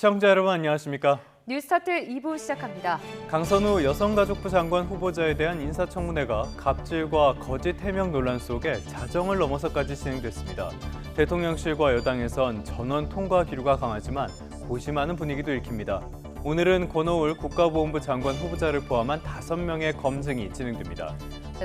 시청자 여러분 안녕하십니까? 뉴스타트 2부 시작합니다. 강선우 여성가족부 장관 후보자에 대한 인사청문회가 갑질과 거짓 해명 논란 속에 자정을 넘어서까지 진행됐습니다. 대통령실과 여당에선 전원 통과 기류가 강하지만 고심하는 분위기도 읽힙니다. 오늘은 권오울 국가보훈부 장관 후보자를 포함한 5명의 검증이 진행됩니다.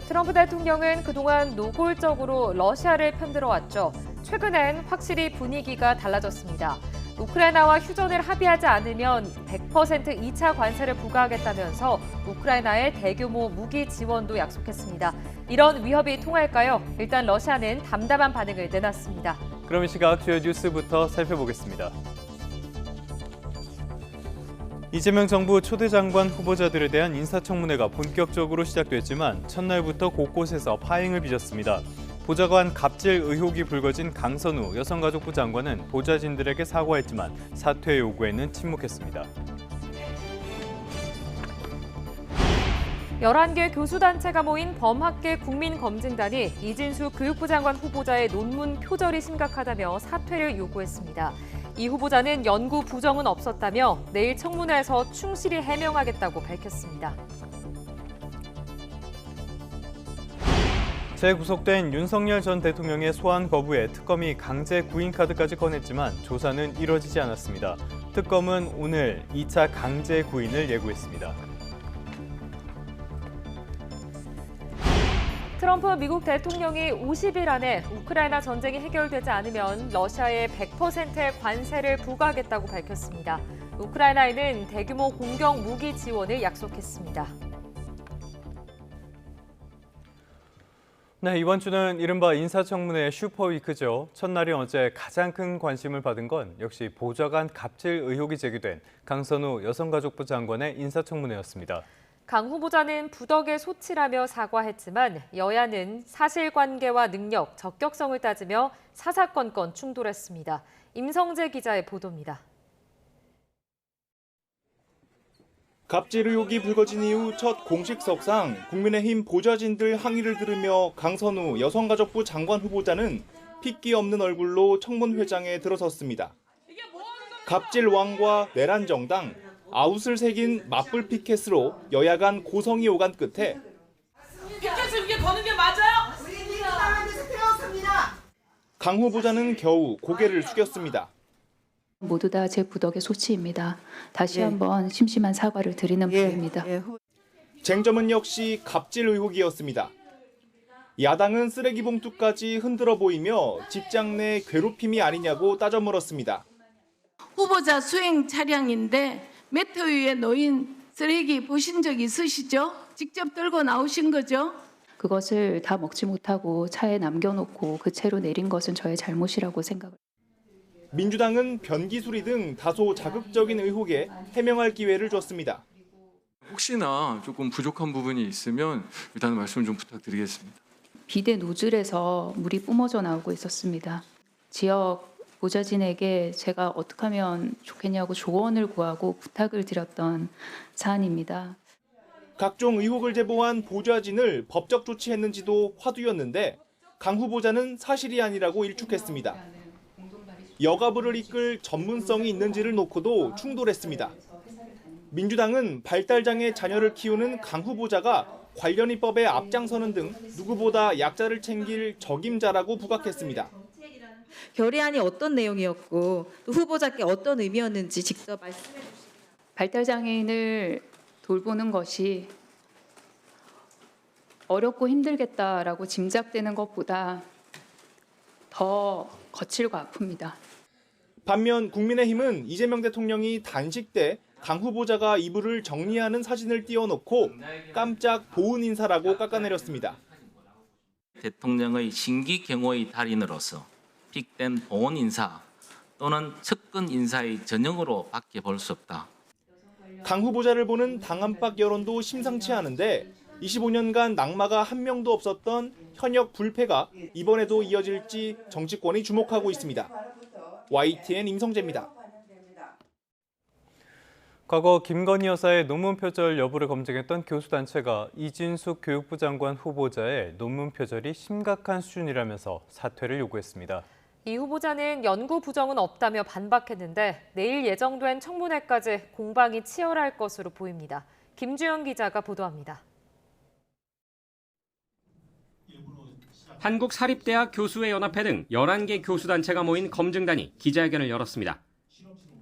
트럼프 대통령은 그동안 노골적으로 러시아를 편들어왔죠. 최근엔 확실히 분위기가 달라졌습니다. 우크라이나와 휴전을 합의하지 않으면 100% 2차 관세를 부과하겠다면서 우크라이나에 대규모 무기 지원도 약속했습니다. 이런 위협이 통할까요? 일단 러시아는 담담한 반응을 내놨습니다. 그럼 이 시각 주요 뉴스부터 살펴보겠습니다. 이재명 정부 초대 장관 후보자들에 대한 인사청문회가 본격적으로 시작됐지만 첫날부터 곳곳에서 파행을 빚었습니다. 보좌관 갑질 의혹이 불거진 강선우 여성가족부 장관은 보좌진들에게 사과했지만 사퇴 요구에는 침묵했습니다. 11개 교수단체가 모인 범학계 국민검증단이 이진수 교육부 장관 후보자의 논문 표절이 심각하다며 사퇴를 요구했습니다. 이 후보자는 연구 부정은 없었다며 내일 청문회에서 충실히 해명하겠다고 밝혔습니다. 재구속된 윤석열 전 대통령의 소환 거부에 특검이 강제 구인 카드까지 꺼냈지만 조사는 이뤄지지 않았습니다. 특검은 오늘 2차 강제 구인을 예고했습니다. 트럼프 미국 대통령이 50일 안에 우크라이나 전쟁이 해결되지 않으면 러시아에 100%의 관세를 부과하겠다고 밝혔습니다. 우크라이나에는 대규모 공격 무기 지원을 약속했습니다. 네, 이번 주는 이른바 인사청문회 슈퍼위크죠. 첫날인 어제 가장 큰 관심을 받은 건 역시 보좌관 갑질 의혹이 제기된 강선우 여성가족부 장관의 인사청문회였습니다. 강 후보자는 부덕의 소치라며 사과했지만 여야는 사실관계와 능력, 적격성을 따지며 사사건건 충돌했습니다. 임성재 기자의 보도입니다. 갑질 의혹이 불거진 이후 첫 공식석상 국민의힘 보좌진들 항의를 들으며 강선우 여성가족부 장관 후보자는 핏기 없는 얼굴로 청문회장에 들어섰습니다. 갑질 왕과 내란 정당, 아웃을 새긴 맞불 피켓으로 여야 간 고성이 오간 끝에 피켓을 이게 거는 게 맞아요? 우리는 사람에서 태웠습니다. 강 후보자는 겨우 고개를 숙였습니다. 모두 다 제 부덕의 소치입니다. 다시 한번 심심한 사과를 드리는 바입니다. 쟁점은 역시 갑질 의혹이었습니다. 야당은 쓰레기 봉투까지 흔들어 보이며 직장 내 괴롭힘이 아니냐고 따져 물었습니다. 후보자 수행 차량인데 매트 위에 놓인 쓰레기 보신 적 있으시죠? 직접 들고 나오신 거죠? 그것을 다 먹지 못하고 차에 남겨놓고 그 채로 내린 것은 저의 잘못이라고 생각합니다. 민주당은 변기수리 등 다소 자극적인 의혹에 해명할 기회를 줬습니다. 혹시나 조금 부족한 부분이 있으면 일단 말씀 좀 부탁드리겠습니다. 비대 노즐에서 물이 뿜어져 나오고 있었습니다. 지역 보좌진에게 제가 어떻게 하면 좋겠냐고 조언을 구하고 부탁을 드렸던 사안입니다. 각종 의혹을 제보한 보좌진을 법적 조치했는지도 화두였는데 강 후보자는 사실이 아니라고 일축했습니다. 여가부를 이끌 전문성이 있는지를 놓고도 충돌했습니다. 민주당은 발달장애 자녀를 키우는 강 후보자가 관련 입법에 앞장서는 등 누구보다 약자를 챙길 적임자라고 부각했습니다. 결의안이 어떤 내용이었고 또 후보자께 어떤 의미였는지 직접 말씀해 주시죠. 발달장애인을 돌보는 것이 어렵고 힘들겠다라고 짐작되는 것보다 더 거칠고 아픕니다. 반면 국민의힘은 이재명 대통령이 단식 때 강 후보자가 이불을 정리하는 사진을 띄워놓고 깜짝 보훈 인사라고 깎아내렸습니다. 대통령의 신기 경호의 달인으로서 픽된 보훈 인사 또는 측근 인사의 전형으로 밖에 볼 수 없다. 강 후보자를 보는 당 안팎 여론도 심상치 않은데 25년간 낙마가 한 명도 없었던 현역 불패가 이번에도 이어질지 정치권이 주목하고 있습니다. YTN 임성재입니다. 과거 김건희 여사의 논문 표절 여부를 검증했던 교수단체가 이진숙 교육부 장관 후보자의 논문 표절이 심각한 수준이라면서 사퇴를 요구했습니다. 이 후보자는 연구 부정은 없다며 반박했는데 내일 예정된 청문회까지 공방이 치열할 것으로 보입니다. 김주영 기자가 보도합니다. 한국사립대학 교수회 연합회 등 11개 교수단체가 모인 검증단이 기자회견을 열었습니다.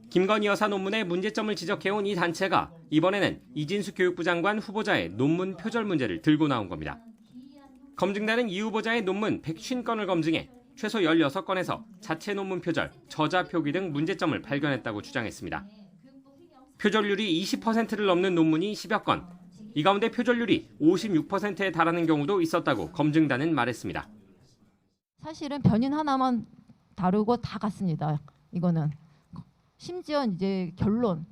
김건희 여사 논문의 문제점을 지적해온 이 단체가 이번에는 이진수 교육부 장관 후보자의 논문 표절 문제를 들고 나온 겁니다. 검증단은 이 후보자의 논문 150건을 검증해 최소 16건에서 자체 논문 표절, 저자 표기 등 문제점을 발견했다고 주장했습니다. 표절률이 20%를 넘는 논문이 10여 건, 이 가운데 표절률이 56%에 달하는 경우도 있었다고 검증단은 말했습니다. 사실은 변인 하나만 다르고 다 같습니다. 이거는 심지어 이제 결론,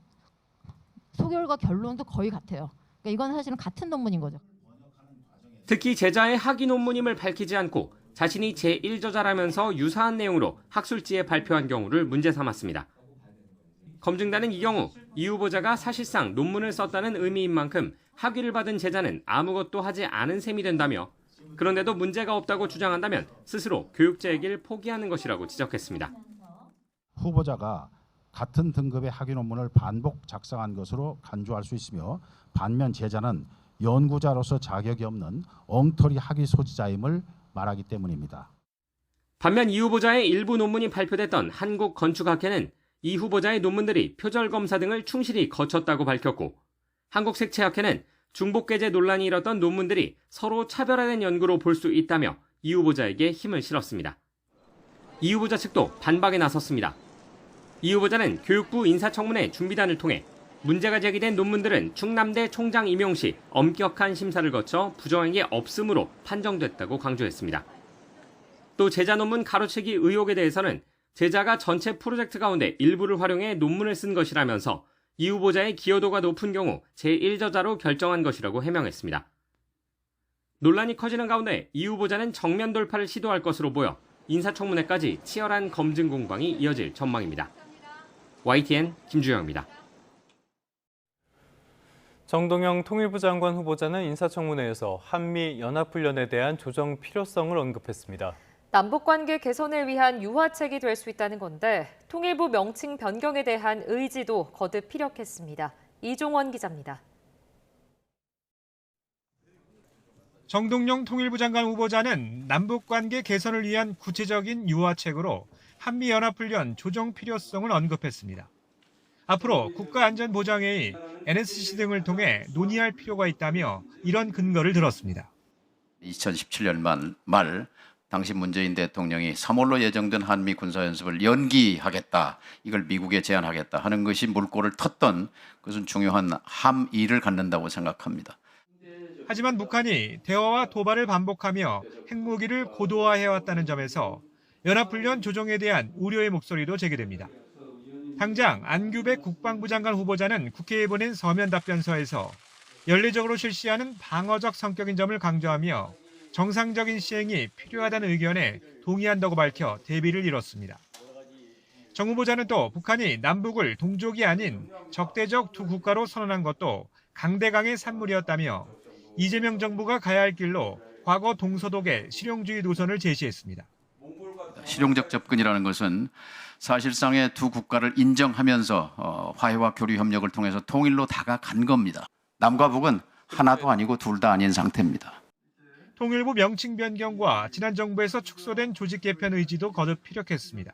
소결과 결론도 거의 같아요. 그러니까 이건 사실은 같은 논문인 거죠. 특히 제자의 학위 논문임을 밝히지 않고 자신이 제1저자라면서 유사한 내용으로 학술지에 발표한 경우를 문제 삼았습니다. 검증단은 이 경우 이 후보자가 사실상 논문을 썼다는 의미인 만큼 학위를 받은 제자는 아무것도 하지 않은 셈이 된다며 그런데도 문제가 없다고 주장한다면 스스로 교육제에게 포기하는 것이라고 지적했습니다. 후보자가 같은 등급의 학위 논문을 반복 작성한 것으로 간주할 수 있으며 반면 제자는 연구자로서 자격이 없는 엉터리 학위 소지자임을 말하기 때문입니다. 반면 이 후보자의 일부 논문이 발표됐던 한국건축학회는 이 후보자의 논문들이 표절 검사 등을 충실히 거쳤다고 밝혔고 한국색채학회는 중복게재 논란이 일었던 논문들이 서로 차별화된 연구로 볼 수 있다며 이 후보자에게 힘을 실었습니다. 이 후보자 측도 반박에 나섰습니다. 이 후보자는 교육부 인사청문회 준비단을 통해 문제가 제기된 논문들은 충남대 총장 임용 시 엄격한 심사를 거쳐 부정행위 없음으로 판정됐다고 강조했습니다. 또 제자 논문 가로채기 의혹에 대해서는 제자가 전체 프로젝트 가운데 일부를 활용해 논문을 쓴 것이라면서 이 후보자의 기여도가 높은 경우 제1저자로 결정한 것이라고 해명했습니다. 논란이 커지는 가운데 이 후보자는 정면 돌파를 시도할 것으로 보여 인사청문회까지 치열한 검증 공방이 이어질 전망입니다. YTN 김주영입니다. 정동영 통일부 장관 후보자는 인사청문회에서 한미연합훈련에 대한 조정 필요성을 언급했습니다. 남북관계 개선을 위한 유화책이 될 수 있다는 건데 통일부 명칭 변경에 대한 의지도 거듭 피력했습니다. 이종원 기자입니다. 정동영 통일부 장관 후보자는 남북관계 개선을 위한 구체적인 유화책으로 한미연합훈련 조정 필요성을 언급했습니다. 앞으로 국가안전보장회의, NSC 등을 통해 논의할 필요가 있다며 이런 근거를 들었습니다. 2017년 말 당시 문재인 대통령이 3월로 예정된 한미 군사연습을 연기하겠다, 이걸 미국에 제안하겠다 하는 것이 물꼬를 텄던 그것은 중요한 함의를 갖는다고 생각합니다. 하지만 북한이 대화와 도발을 반복하며 핵무기를 고도화해왔다는 점에서 연합훈련 조정에 대한 우려의 목소리도 제기됩니다. 당장 안규백 국방부 장관 후보자는 국회에 보낸 서면 답변서에서 연례적으로 실시하는 방어적 성격인 점을 강조하며 정상적인 시행이 필요하다는 의견에 동의한다고 밝혀 대비를 이뤘습니다. 정 후보자는 또 북한이 남북을 동족이 아닌 적대적 두 국가로 선언한 것도 강대강의 산물이었다며 이재명 정부가 가야 할 길로 과거 동서독의 실용주의 노선을 제시했습니다. 실용적 접근이라는 것은 사실상의 두 국가를 인정하면서 화해와 교류 협력을 통해서 통일로 다가간 겁니다. 남과 북은 하나도 아니고 둘 다 아닌 상태입니다. 통일부 명칭 변경과 지난 정부에서 축소된 조직 개편 의지도 거듭 피력했습니다.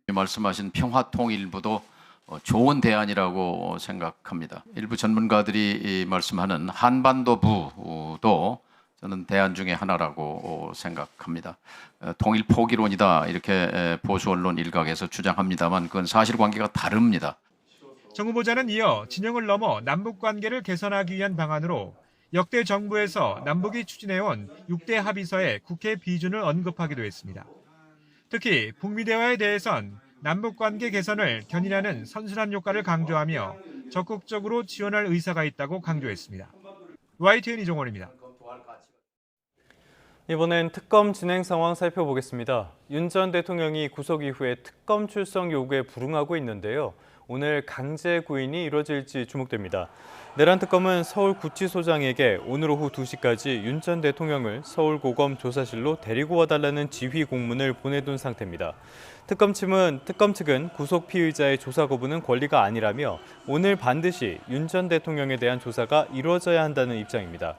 말씀하신 평화통일부도 좋은 대안이라고 생각합니다. 일부 전문가들이 말씀하는 한반도부도 저는 대안 중에 하나라고 생각합니다. 통일 포기론이다 이렇게 보수 언론 일각에서 주장합니다만 그건 사실관계가 다릅니다. 정 후보자는 이어 진영을 넘어 남북 관계를 개선하기 위한 방안으로 역대 정부에서 남북이 추진해온 6대 합의서의 국회 비준을 언급하기도 했습니다. 특히 북미 대화에 대해선 남북 관계 개선을 견인하는 선순환 효과를 강조하며 적극적으로 지원할 의사가 있다고 강조했습니다. YTN 이종원입니다. 이번엔 특검 진행 상황 살펴보겠습니다. 윤 전 대통령이 구속 이후에 특검 출석 요구에 불응하고 있는데요. 오늘 강제 구인이 이뤄질지 주목됩니다. 내란 특검은 서울구치소장에게 오늘 오후 2시까지 윤 전 대통령을 서울고검 조사실로 데리고 와달라는 지휘 공문을 보내둔 상태입니다. 특검 측은 구속 피의자의 조사 거부는 권리가 아니라며 오늘 반드시 윤 전 대통령에 대한 조사가 이루어져야 한다는 입장입니다.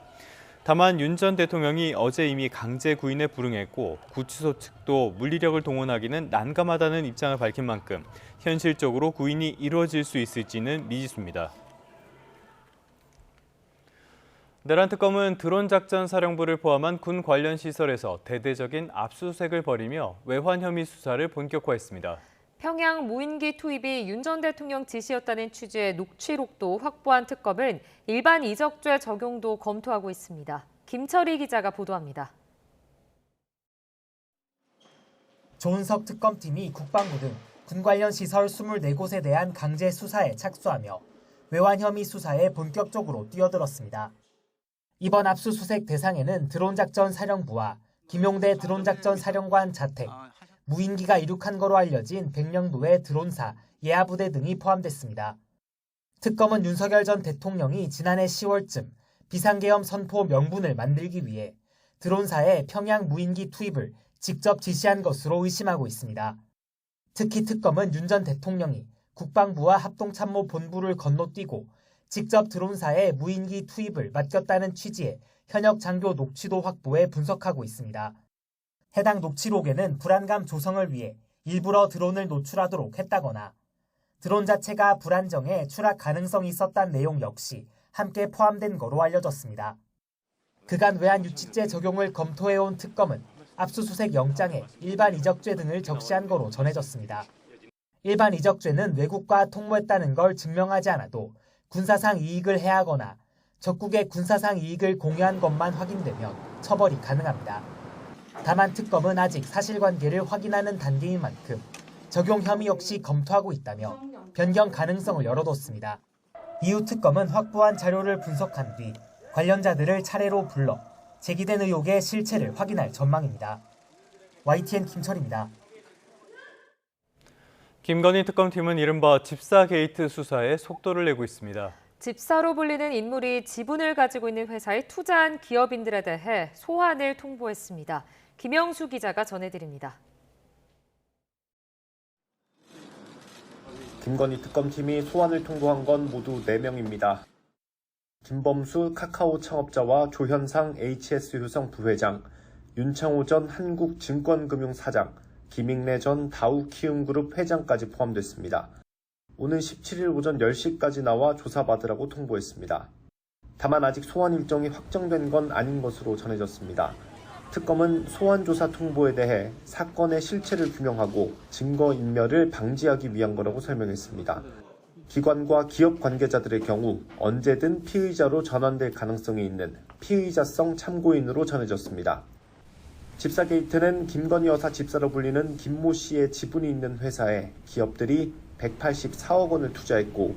다만 윤 전 대통령이 어제 이미 강제 구인에 불응했고 구치소 측도 물리력을 동원하기는 난감하다는 입장을 밝힌 만큼 현실적으로 구인이 이루어질 수 있을지는 미지수입니다. 내란 특검은 드론 작전 사령부를 포함한 군 관련 시설에서 대대적인 압수수색을 벌이며 외환 혐의 수사를 본격화했습니다. 평양 무인기 투입이 윤 전 대통령 지시였다는 취지의 녹취록도 확보한 특검은 일반 이적죄 적용도 검토하고 있습니다. 김철희 기자가 보도합니다. 조은석 특검팀이 국방부 등 군 관련 시설 24곳에 대한 강제 수사에 착수하며 외환 혐의 수사에 본격적으로 뛰어들었습니다. 이번 압수수색 대상에는 드론작전 사령부와 김용대 드론작전 사령관 자택, 무인기가 이륙한 거로 알려진 백령도의 드론사, 예하부대 등이 포함됐습니다. 특검은 윤석열 전 대통령이 지난해 10월쯤 비상계엄 선포 명분을 만들기 위해 드론사의 평양 무인기 투입을 직접 지시한 것으로 의심하고 있습니다. 특히 특검은 윤 전 대통령이 국방부와 합동참모본부를 건너뛰고 직접 드론사의 무인기 투입을 맡겼다는 취지의 현역 장교 녹취도 확보해 분석하고 있습니다. 해당 녹취록에는 불안감 조성을 위해 일부러 드론을 노출하도록 했다거나 드론 자체가 불안정해 추락 가능성이 있었다는 내용 역시 함께 포함된 거로 알려졌습니다. 그간 외환 유치죄 적용을 검토해온 특검은 압수수색 영장에 일반 이적죄 등을 적시한 거로 전해졌습니다. 일반 이적죄는 외국과 통모했다는 걸 증명하지 않아도 군사상 이익을 해하거나 적국의 군사상 이익을 공유한 것만 확인되면 처벌이 가능합니다. 다만 특검은 아직 사실관계를 확인하는 단계인 만큼 적용 혐의 역시 검토하고 있다며 변경 가능성을 열어뒀습니다. 이후 특검은 확보한 자료를 분석한 뒤 관련자들을 차례로 불러 제기된 의혹의 실체를 확인할 전망입니다. YTN 김철입니다. 김건희 특검팀은 이른바 집사 게이트 수사에 속도를 내고 있습니다. 집사로 불리는 인물이 지분을 가지고 있는 회사에 투자한 기업인들에 대해 소환을 통보했습니다. 김영수 기자가 전해드립니다. 김건희 특검팀이 소환을 통보한 건 모두 4명입니다. 김범수 카카오 창업자와 조현상 HS효성 부회장, 윤창호 전 한국증권금융 사장, 김익래 전 다우키움그룹 회장까지 포함됐습니다. 오는 17일 오전 10시까지 나와 조사받으라고 통보했습니다. 다만 아직 소환 일정이 확정된 건 아닌 것으로 전해졌습니다. 특검은 소환 조사 통보에 대해 사건의 실체를 규명하고 증거인멸을 방지하기 위한 거라고 설명했습니다. 기관과 기업 관계자들의 경우 언제든 피의자로 전환될 가능성이 있는 피의자성 참고인으로 전해졌습니다. 집사 게이트는 김건희 여사 집사로 불리는 김모 씨의 지분이 있는 회사에 기업들이 184억 원을 투자했고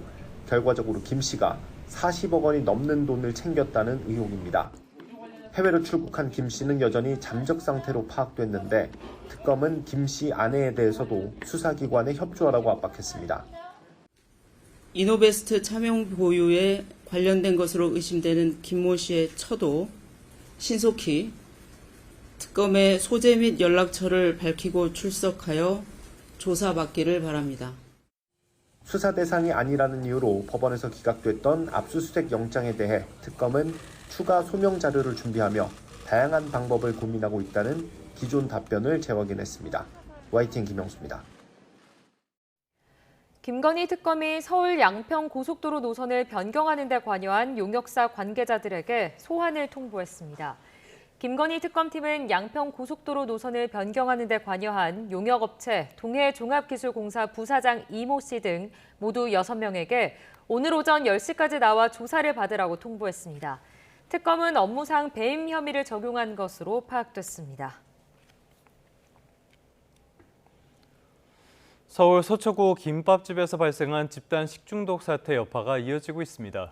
결과적으로 김 씨가 40억 원이 넘는 돈을 챙겼다는 의혹입니다. 해외로 출국한 김 씨는 여전히 잠적 상태로 파악됐는데 특검은 김 씨 아내에 대해서도 수사기관에 협조하라고 압박했습니다. 이노베스트 차명 보유에 관련된 것으로 의심되는 김모 씨의 처도 신속히 특검의 소재 및 연락처를 밝히고 출석하여 조사받기를 바랍니다. 수사 대상이 아니라는 이유로 법원에서 기각됐던 압수수색 영장에 대해 특검은 추가 소명 자료를 준비하며 다양한 방법을 고민하고 있다는 기존 답변을 재확인했습니다. YTN 김영수입니다. 김건희 특검이 서울 양평 고속도로 노선을 변경하는 데 관여한 용역사 관계자들에게 소환을 통보했습니다. 김건희 특검팀은 양평 고속도로 노선을 변경하는 데 관여한 용역업체 동해종합기술공사 부사장 이모 씨 등 모두 6명에게 오늘 오전 10시까지 나와 조사를 받으라고 통보했습니다. 특검은 업무상 배임 혐의를 적용한 것으로 파악됐습니다. 서울 서초구 김밥집에서 발생한 집단 식중독 사태 여파가 이어지고 있습니다.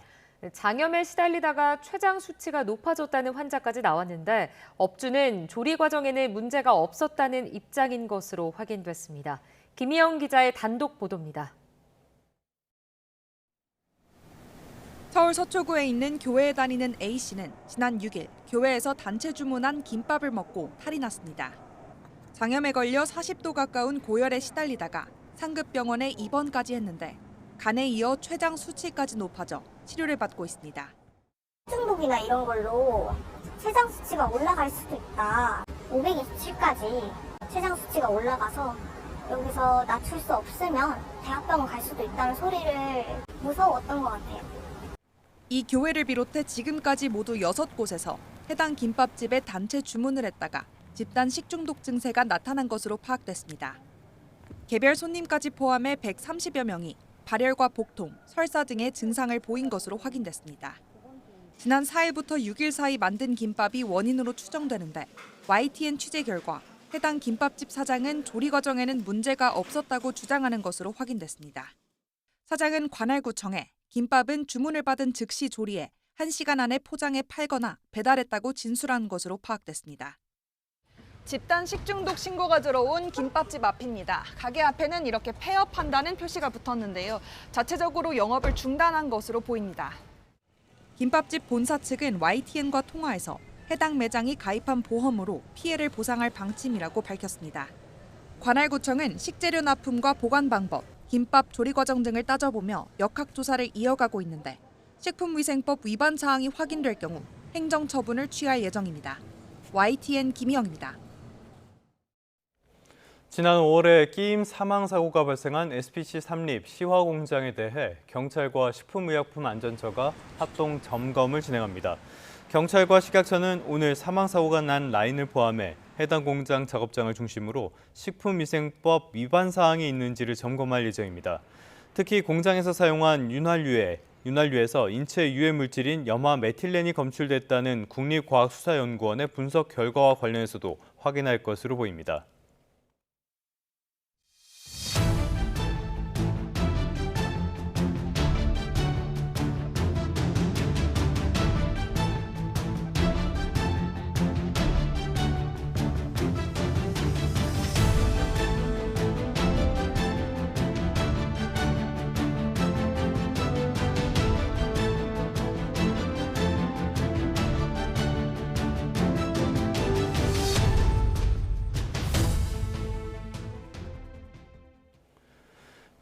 장염에 시달리다가 췌장 수치가 높아졌다는 환자까지 나왔는데 업주는 조리 과정에는 문제가 없었다는 입장인 것으로 확인됐습니다. 김희영 기자의 단독 보도입니다. 서울 서초구에 있는 교회에 다니는 A씨는 지난 6일 교회에서 단체 주문한 김밥을 먹고 탈이 났습니다. 장염에 걸려 40도 가까운 고열에 시달리다가 상급병원에 입원까지 했는데 간에 이어 췌장 수치까지 높아져 치료를 받고 있습니다. 중독이나 이런 걸로 췌장 수치가 올라갈 수도 있다. 527까지 췌장 수치가 올라가서 여기서 낮출 수 없으면 대학병원 갈 수도 있다는 소리를 무서웠던 것 같아요. 이 교회를 비롯해 지금까지 모두 6곳에서 해당 김밥집에 단체 주문을 했다가 집단 식중독 증세가 나타난 것으로 파악됐습니다. 개별 손님까지 포함해 130여 명이 발열과 복통, 설사 등의 증상을 보인 것으로 확인됐습니다. 지난 4일부터 6일 사이 만든 김밥이 원인으로 추정되는데 YTN 취재 결과 해당 김밥집 사장은 조리 과정에는 문제가 없었다고 주장하는 것으로 확인됐습니다. 사장은 관할구청에 김밥은 주문을 받은 즉시 조리해 1시간 안에 포장해 팔거나 배달했다고 진술한 것으로 파악됐습니다. 집단 식중독 신고가 들어온 김밥집 앞입니다. 가게 앞에는 이렇게 폐업한다는 표시가 붙었는데요. 자체적으로 영업을 중단한 것으로 보입니다. 김밥집 본사 측은 YTN과 통화해서 해당 매장이 가입한 보험으로 피해를 보상할 방침이라고 밝혔습니다. 관할구청은 식재료 납품과 보관 방법, 김밥 조리 과정 등을 따져보며 역학조사를 이어가고 있는데 식품위생법 위반 사항이 확인될 경우 행정처분을 취할 예정입니다. YTN 김희영입니다. 지난 5월에 끼임 사망 사고가 발생한 SPC 삼립 시화 공장에 대해 경찰과 식품의약품안전처가 합동 점검을 진행합니다. 경찰과 식약처는 오늘 사망 사고가 난 라인을 포함해 해당 공장 작업장을 중심으로 식품위생법 위반 사항이 있는지를 점검할 예정입니다. 특히 공장에서 사용한 윤활유에서 인체 유해 물질인 염화 메틸렌이 검출됐다는 국립과학수사연구원의 분석 결과와 관련해서도 확인할 것으로 보입니다.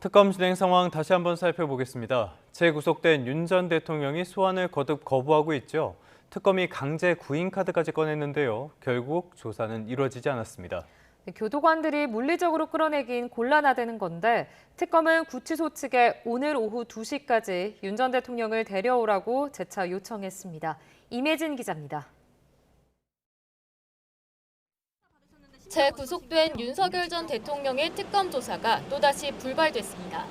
특검 진행 상황 다시 한번 살펴보겠습니다. 재구속된 윤 전 대통령이 소환을 거듭 거부하고 있죠. 특검이 강제 구인 카드까지 꺼냈는데요. 결국 조사는 이루어지지 않았습니다. 교도관들이 물리적으로 끌어내긴 곤란하다는 건데 특검은 구치소 측에 오늘 오후 2시까지 윤 전 대통령을 데려오라고 재차 요청했습니다. 임혜진 기자입니다. 재구속된 윤석열 전 대통령의 특검 조사가 또다시 불발됐습니다.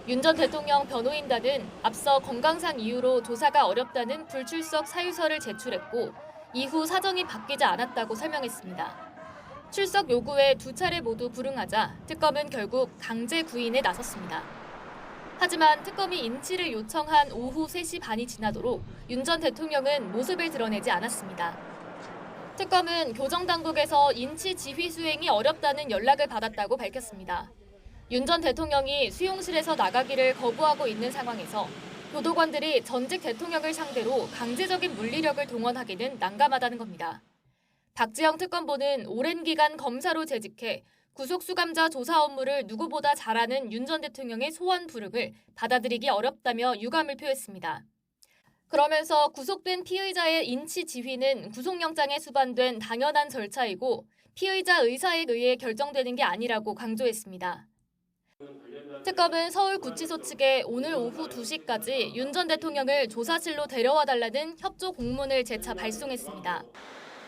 윤 전 대통령 변호인단은 앞서 건강상 이유로 조사가 어렵다는 불출석 사유서를 제출했고 이후 사정이 바뀌지 않았다고 설명했습니다. 출석 요구에 2차례 모두 불응하자 특검은 결국 강제 구인에 나섰습니다. 하지만 특검이 인치를 요청한 오후 3시 반이 지나도록 윤 전 대통령은 모습을 드러내지 않았습니다. 특검은 교정당국에서 인치 지휘 수행이 어렵다는 연락을 받았다고 밝혔습니다. 윤 전 대통령이 수용실에서 나가기를 거부하고 있는 상황에서 교도관들이 전직 대통령을 상대로 강제적인 물리력을 동원하기는 난감하다는 겁니다. 박지영 특검보는 오랜 기간 검사로 재직해 구속수감자 조사 업무를 누구보다 잘하는 윤 전 대통령의 소환 부름을 받아들이기 어렵다며 유감을 표했습니다. 그러면서 구속된 피의자의 인치 지휘는 구속영장에 수반된 당연한 절차이고 피의자 의사에 의해 결정되는 게 아니라고 강조했습니다. 특검은 서울구치소 측에 오늘 오후 2시까지 윤 전 대통령을 조사실로 데려와 달라는 협조 공문을 재차 발송했습니다.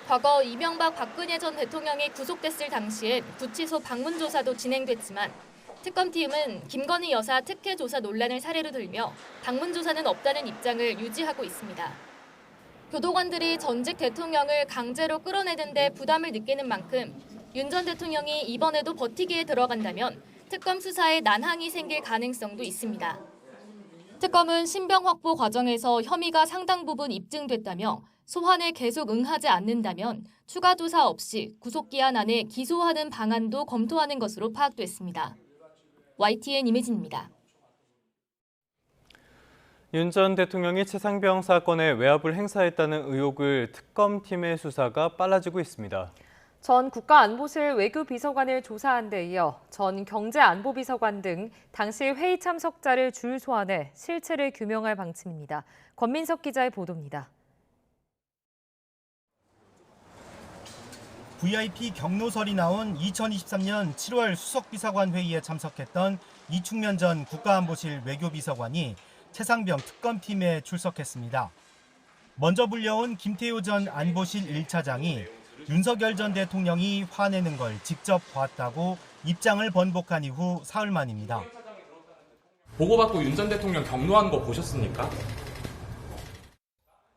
과거 이명박 박근혜 전 대통령이 구속됐을 당시엔 구치소 방문 조사도 진행됐지만 특검팀은 김건희 여사 특혜 조사 논란을 사례로 들며 방문 조사는 없다는 입장을 유지하고 있습니다. 교도관들이 전직 대통령을 강제로 끌어내는 데 부담을 느끼는 만큼 윤 전 대통령이 이번에도 버티기에 들어간다면 특검 수사에 난항이 생길 가능성도 있습니다. 특검은 신병 확보 과정에서 혐의가 상당 부분 입증됐다며 소환에 계속 응하지 않는다면 추가 조사 없이 구속기한 안에 기소하는 방안도 검토하는 것으로 파악됐습니다. YTN 임혜진입니다. 윤 전 대통령이 최상병 사건에 외압을 행사했다는 의혹을 특검팀의 수사가 빨라지고 있습니다. 전 국가안보실 외교비서관을 조사한 데 이어 전 경제안보비서관 등 당시 회의 참석자를 줄 소환해 실체를 규명할 방침입니다. 권민석 기자의 보도입니다. VIP 경로설이 나온 2023년 7월 수석비서관 회의에 참석했던 이충면 전 국가안보실 외교비서관이 최상병 특검팀에 출석했습니다. 먼저 불려온 김태효 전 안보실 1차장이 윤석열 전 대통령이 화내는 걸 직접 봤다고 입장을 번복한 이후 사흘 만입니다. 보고받고 윤 전 대통령 경로한 거 보셨습니까?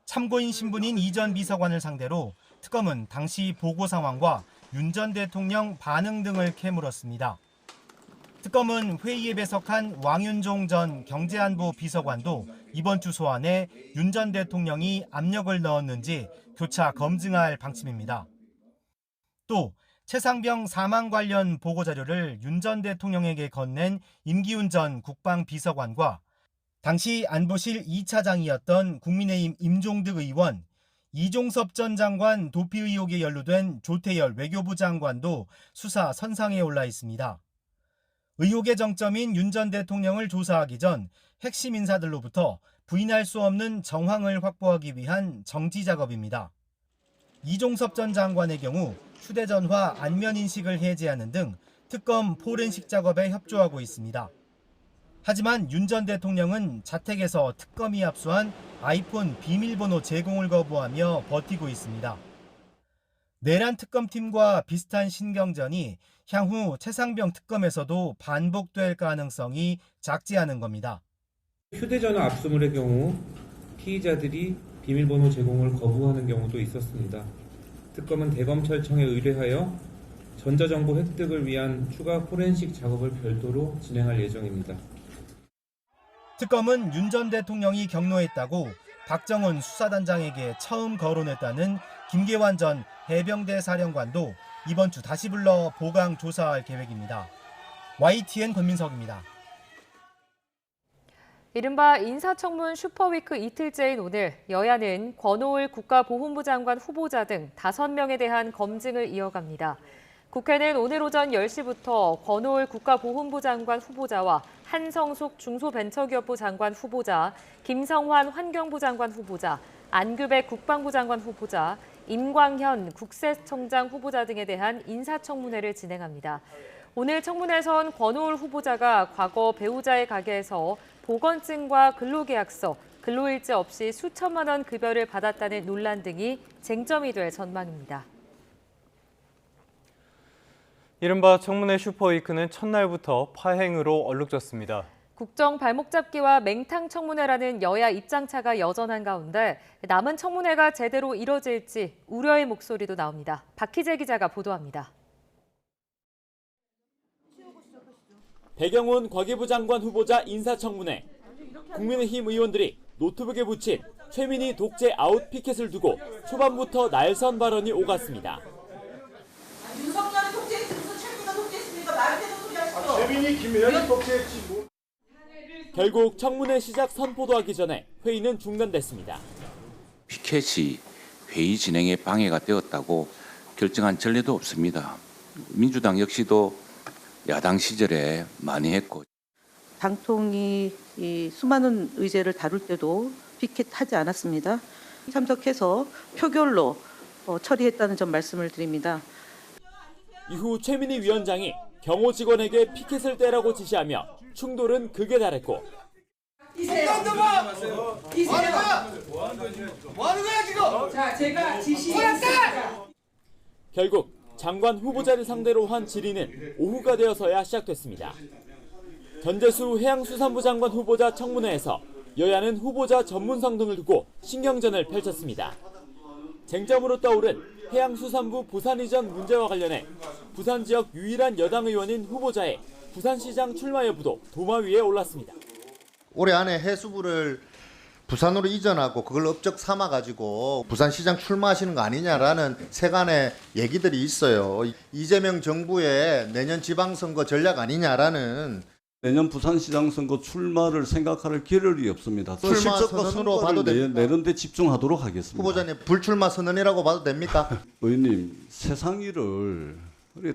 참고인 신분인 이 전 비서관을 상대로 특검은 당시 보고 상황과 윤 전 대통령 반응 등을 캐물었습니다. 특검은 회의에 배석한 왕윤종 전 경제안보 비서관도 이번 주 소환해 윤 전 대통령이 압력을 넣었는지 교차 검증할 방침입니다. 또 최상병 사망 관련 보고자료를 윤 전 대통령에게 건넨 임기훈 전 국방비서관과 당시 안보실 2차장이었던 국민의힘 임종득 의원, 이종섭 전 장관 도피 의혹에 연루된 조태열 외교부 장관도 수사 선상에 올라 있습니다. 의혹의 정점인 윤 전 대통령을 조사하기 전 핵심 인사들로부터 부인할 수 없는 정황을 확보하기 위한 정지 작업입니다. 이종섭 전 장관의 경우 휴대전화 안면 인식을 해제하는 등 특검 포렌식 작업에 협조하고 있습니다. 하지만 윤 전 대통령은 자택에서 특검이 압수한 아이폰 비밀번호 제공을 거부하며 버티고 있습니다. 내란 특검팀과 비슷한 신경전이 향후 최상병 특검에서도 반복될 가능성이 작지 않은 겁니다. 휴대전화 압수물의 경우 피의자들이 비밀번호 제공을 거부하는 경우도 있었습니다. 특검은 대검찰청에 의뢰하여 전자정보 획득을 위한 추가 포렌식 작업을 별도로 진행할 예정입니다. 특검은 윤 전 대통령이 경로했다고 박정훈 수사단장에게 처음 거론했다는 김계환 전 해병대 사령관도 이번 주 다시 불러 보강 조사할 계획입니다. YTN 권민석입니다. 이른바 인사청문 슈퍼위크 이틀째인 오늘 여야는 권오을 국가보훈부 장관 후보자 등 5명에 대한 검증을 이어갑니다. 국회는 오늘 오전 10시부터 권오을 국가보훈부 장관 후보자와 한성숙 중소벤처기업부 장관 후보자, 김성환 환경부 장관 후보자, 안규백 국방부 장관 후보자, 임광현 국세청장 후보자 등에 대한 인사청문회를 진행합니다. 오늘 청문회에선 권오을 후보자가 과거 배우자의 가게에서 보건증과 근로계약서, 근로일지 없이 수천만 원 급여를 받았다는 논란 등이 쟁점이 될 전망입니다. 이른바 청문회 슈퍼위크는 첫날부터 파행으로 얼룩졌습니다. 국정 발목 잡기와 맹탕 청문회라는 여야 입장차가 여전한 가운데 남은 청문회가 제대로 이뤄질지 우려의 목소리도 나옵니다. 박희재 기자가 보도합니다. 배경훈 과기부 장관 후보자 인사청문회. 국민의힘 의원들이 노트북에 붙인 최민희 독재 아웃 피켓을 두고 초반부터 날선 발언이 오갔습니다. 윤석열이 독재했지 무슨 최민희가 독재했습니까? 말이 되는 소리 하시죠. 최민희, 김혜연이 독재했지 뭐. 결국 청문회 시작 선포도 하기 전에 회의는 중단됐습니다. 피켓이 회의 진행에 방해가 되었다고 결정한 전례도 없습니다. 민주당 역시도 야당 시절에 많이 했고. 방통위 수많은 의제를 다룰 때도 피켓 하지 않았습니다. 참석해서 표결로 처리했다는 점 말씀을 드립니다. 이후 최민희 위원장이 경호 직원에게 피켓을 떼라고 지시하며 충돌은 극에 달했고 뭐 하는 거야 지금? 자, 제가 지시했습니다. 결국 장관 후보자를 상대로 한 질의는 오후가 되어서야 시작됐습니다. 전재수 해양수산부 장관 후보자 청문회에서 여야는 후보자 전문성 등을 두고 신경전을 펼쳤습니다. 쟁점으로 떠오른 해양수산부 부산 이전 문제와 관련해 부산 지역 유일한 여당 의원인 후보자의 부산시장 출마 여부도 도마 위에 올랐습니다. 올해 안에 해수부를 부산으로 이전하고 그걸 업적 삼아가지고 부산시장 출마하시는 거 아니냐라는 세간의 얘기들이 있어요. 이재명 정부의 내년 지방선거 전략 아니냐라는. 내년 부산시장 선거 출마를 생각할 겨를이 없습니다. 출마 실적과 선언으로 성과를 봐도 됩니까? 내는 데 집중하도록 하겠습니다. 후보자님 불출마 선언이라고 봐도 됩니까? 의원님, 세상 일을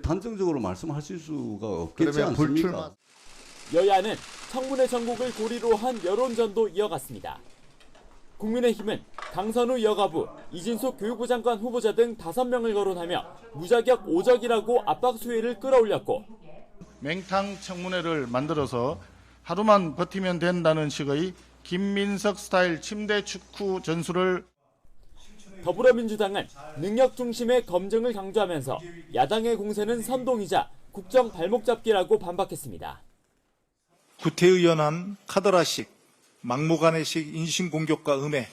단정적으로 말씀하실 수가 없겠지 그러면 않습니까? 여야는 청문회 전국을 고리로 한 여론전도 이어갔습니다. 국민의힘은 강선우 여가부, 이진숙 교육부 장관 후보자 등 5명을 거론하며 무자격 오적이라고 압박 수위를 끌어올렸고 맹탕 청문회를 만들어서 하루만 버티면 된다는 식의 김민석 스타일 침대 축구 전술을 더불어민주당은 능력 중심의 검증을 강조하면서 야당의 공세는 선동이자 국정 발목 잡기라고 반박했습니다. 구태의연한 카더라식, 막무가내식 인신공격과 음해,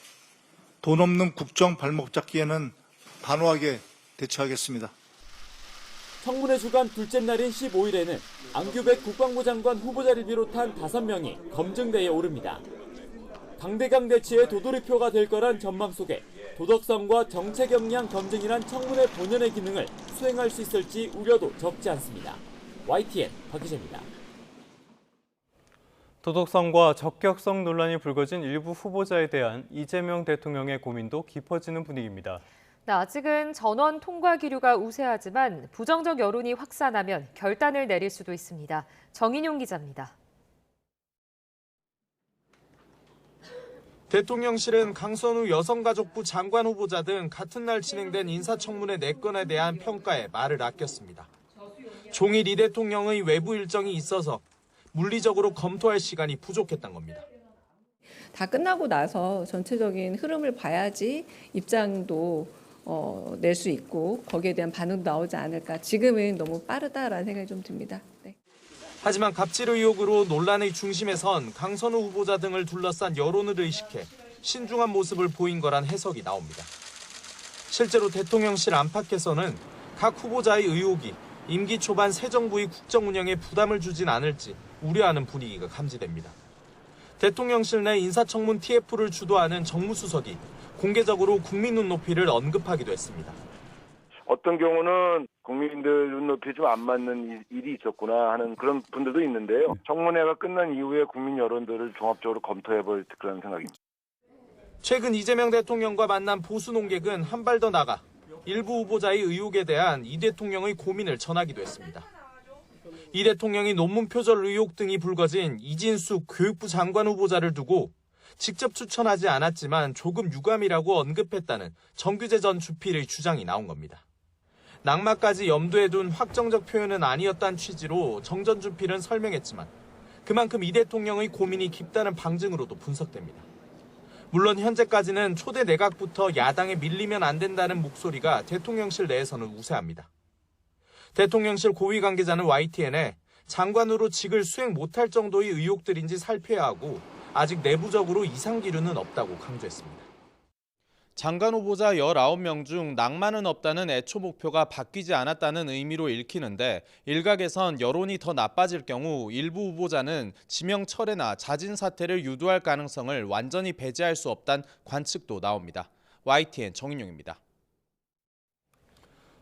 돈 없는 국정 발목 잡기에는 단호하게 대처하겠습니다. 청문회 주간 둘째 날인 15일에는 안규백 국방부 장관 후보자를 비롯한 5명이 검증대에 오릅니다. 강대강 대치의 도돌이표가 될 거란 전망 속에 도덕성과 정책 역량 검증이란 청문회 본연의 기능을 수행할 수 있을지 우려도 적지 않습니다. YTN 박기재입니다. 도덕성과 적격성 논란이 불거진 일부 후보자에 대한 이재명 대통령의 고민도 깊어지는 분위기입니다. 네, 아직은 전원 통과 기류가 우세하지만 부정적 여론이 확산하면 결단을 내릴 수도 있습니다. 정인용 기자입니다. 대통령실은 강선우 여성가족부 장관 후보자 등 같은 날 진행된 인사청문회 4건에 대한 평가에 말을 아꼈습니다. 종일 이 대통령의 외부 일정이 있어서 물리적으로 검토할 시간이 부족했던 겁니다. 다 끝나고 나서 전체적인 흐름을 봐야지 입장도 낼 수 있고 거기에 대한 반응도 나오지 않을까. 지금은 너무 빠르다라는 생각이 좀 듭니다. 네. 하지만 갑질 의혹으로 논란의 중심에 선 강선우 후보자 등을 둘러싼 여론을 의식해 신중한 모습을 보인 거란 해석이 나옵니다. 실제로 대통령실 안팎에서는 각 후보자의 의혹이 임기 초반 새 정부의 국정 운영에 부담을 주진 않을지 우려하는 분위기가 감지됩니다. 대통령실 내 인사청문 TF를 주도하는 정무수석이 공개적으로 국민 눈높이를 언급하기도 했습니다. 어떤 경우는 국민들 눈높이에 좀 안 맞는 일이 있었구나 하는 그런 분들도 있는데요. 청문회가 끝난 이후에 국민 여론들을 종합적으로 검토해볼 그런 생각입니다. 최근 이재명 대통령과 만난 보수 논객은 한 발 더 나가 일부 후보자의 의혹에 대한 이 대통령의 고민을 전하기도 했습니다. 이 대통령이 논문 표절 의혹 등이 불거진 이진숙 교육부 장관 후보자를 두고 직접 추천하지 않았지만 조금 유감이라고 언급했다는 정규재 전 주필의 주장이 나온 겁니다. 낙마까지 염두에 둔 확정적 표현은 아니었다는 취지로 정 전 주필은 설명했지만 그만큼 이 대통령의 고민이 깊다는 방증으로도 분석됩니다. 물론 현재까지는 초대 내각부터 야당에 밀리면 안 된다는 목소리가 대통령실 내에서는 우세합니다. 대통령실 고위 관계자는 YTN에 장관으로 직을 수행 못할 정도의 의혹들인지 살펴야 하고 아직 내부적으로 이상 기류는 없다고 강조했습니다. 장관 후보자 19명 중 낭만은 없다는 애초 목표가 바뀌지 않았다는 의미로 읽히는데 일각에선 여론이 더 나빠질 경우 일부 후보자는 지명 철회나 자진 사퇴를 유도할 가능성을 완전히 배제할 수 없다는 관측도 나옵니다. YTN 정인용입니다.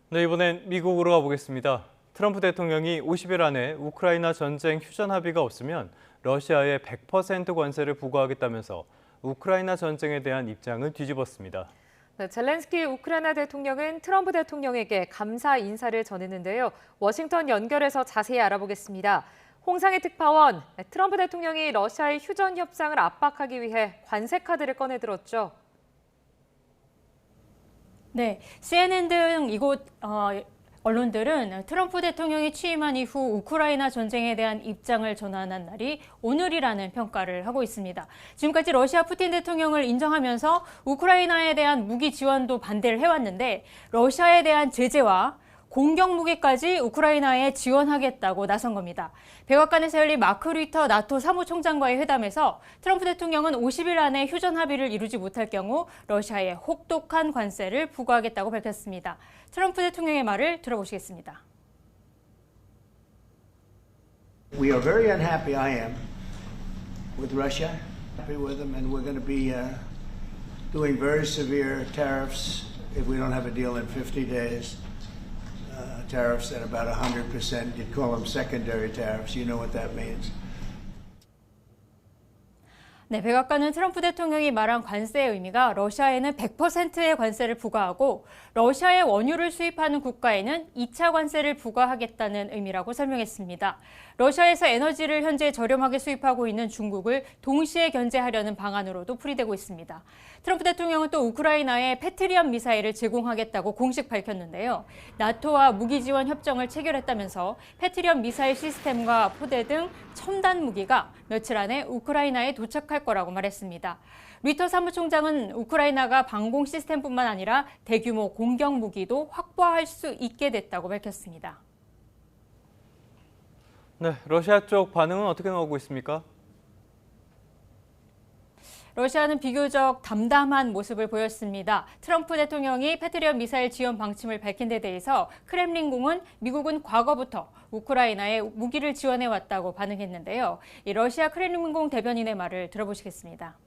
네, 이번엔 미국으로 가보겠습니다. 트럼프 대통령이 50일 안에 우크라이나 전쟁 휴전 합의가 없으면 러시아에 100% 관세를 부과하겠다면서 우크라이나 전쟁에 대한 입장을 뒤집었습니다. 네, 젤렌스키 우크라이나 대통령은 트럼프 대통령에게 감사 인사를 전했는데요. 워싱턴 연결해서 자세히 알아보겠습니다. 홍상희 특파원, 트럼프 대통령이 러시아의 휴전 협상을 압박하기 위해 관세 카드를 꺼내들었죠. 네, CNN 등 이곳 언론들은 트럼프 대통령이 취임한 이후 우크라이나 전쟁에 대한 입장을 전환한 날이 오늘이라는 평가를 하고 있습니다. 지금까지 러시아 푸틴 대통령을 인정하면서 우크라이나에 대한 무기 지원도 반대를 해왔는데 러시아에 대한 제재와 공격 무기까지 우크라이나에 지원하겠다고 나선 겁니다. 백악관에서 열린 마크 류터 나토 사무총장과의 회담에서 트럼프 대통령은 50일 안에 휴전 합의를 이루지 못할 경우 러시아에 혹독한 관세를 부과하겠다고 밝혔습니다. 트럼프 대통령의 말을 들어보시겠습니다. We are very unhappy, I am, with Russia. Happy with them, and we're going to be doing very severe tariffs if we don't have a deal in 50 days. Tariffs at about 100%. You'd call them secondary tariffs. You know what that means. 네, 백악관은 트럼프 대통령이 말한 관세의 의미가 러시아에는 100%의 관세를 부과하고 러시아의 원유를 수입하는 국가에는 2차 관세를 부과하겠다는 의미라고 설명했습니다. 러시아에서 에너지를 현재 저렴하게 수입하고 있는 중국을 동시에 견제하려는 방안으로도 풀이되고 있습니다. 트럼프 대통령은 또 우크라이나에 패트리엇 미사일을 제공하겠다고 공식 밝혔는데요. 나토와 무기 지원 협정을 체결했다면서 패트리엇 미사일 시스템과 포대 등 첨단 무기가 며칠 안에 우크라이나에 도착할 거라고 말했습니다. 리터 사무총장은 우크라이나가 방공 시스템뿐만 아니라 대규모 공격 무기도 확보할 수 있게 됐다고 밝혔습니다. 네, 러시아 쪽 반응은 어떻게 나오고 있습니까? 러시아는 비교적 담담한 모습을 보였습니다. 트럼프 대통령이 패트리엇 미사일 지원 방침을 밝힌 데 대해서 크렘린궁은 미국은 과거부터 우크라이나에 무기를 지원해왔다고 반응했는데요. 이 러시아 크렘린궁 대변인의 말을 들어보시겠습니다.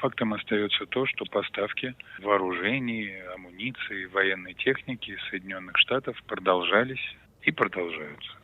Фактом остается то, что поставки вооружений, амуниции, военной техники из Соединенных Штатов продолжались и продолжаются.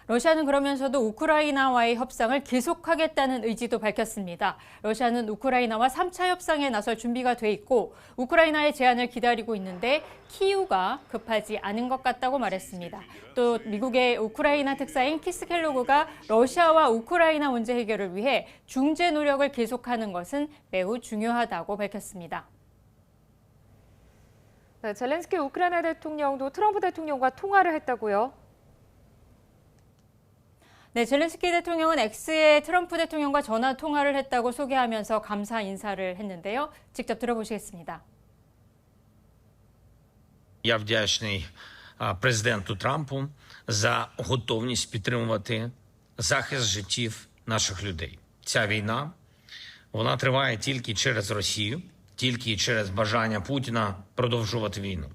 러시아는 그러면서도 우크라이나와의 협상을 계속하겠다는 의지도 밝혔습니다. 러시아는 우크라이나와 3차 협상에 나설 준비가 돼 있고 우크라이나의 제안을 기다리고 있는데 키이우가 급하지 않은 것 같다고 말했습니다. 또 미국의 우크라이나 특사인 키스 켈로그가 러시아와 우크라이나 문제 해결을 위해 중재 노력을 계속하는 것은 매우 중요하다고 밝혔습니다. 네, 젤렌스키 우크라이나 대통령도 트럼프 대통령과 통화를 했다고요? 네, 젤렌스키 대통령은 X에 트럼프 대통령과 전화 통화를 했다고 소개하면서 감사 인사를 했는데요. 직접 들어보시겠습니다. Я вдячний президенту Трампу за готовність підтримувати захист життів наших людей. Ця війна, вона триває тільки через Росію, тільки через бажання Путіна продовжувати війну.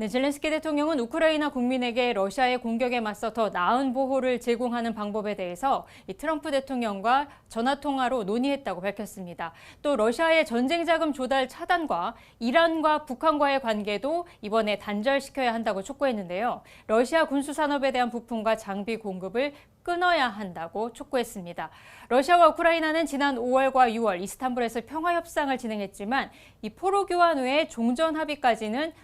네, 젤렌스키 대통령은 우크라이나 국민에게 러시아의 공격에 맞서 더 나은 보호를 제공하는 방법에 대해서 이 트럼프 대통령과 전화통화로 논의했다고 밝혔습니다. 또 러시아의 전쟁 자금 조달 차단과 이란과 북한과의 관계도 이번에 단절시켜야 한다고 촉구했는데요. 러시아 군수산업에 대한 부품과 장비 공급을 끊어야 한다고 촉구했습니다. 러시아와 우크라이나는 지난 5월과 6월 이스탄불에서 평화협상을 진행했지만 이 포로 교환 외에 종전 합의까지는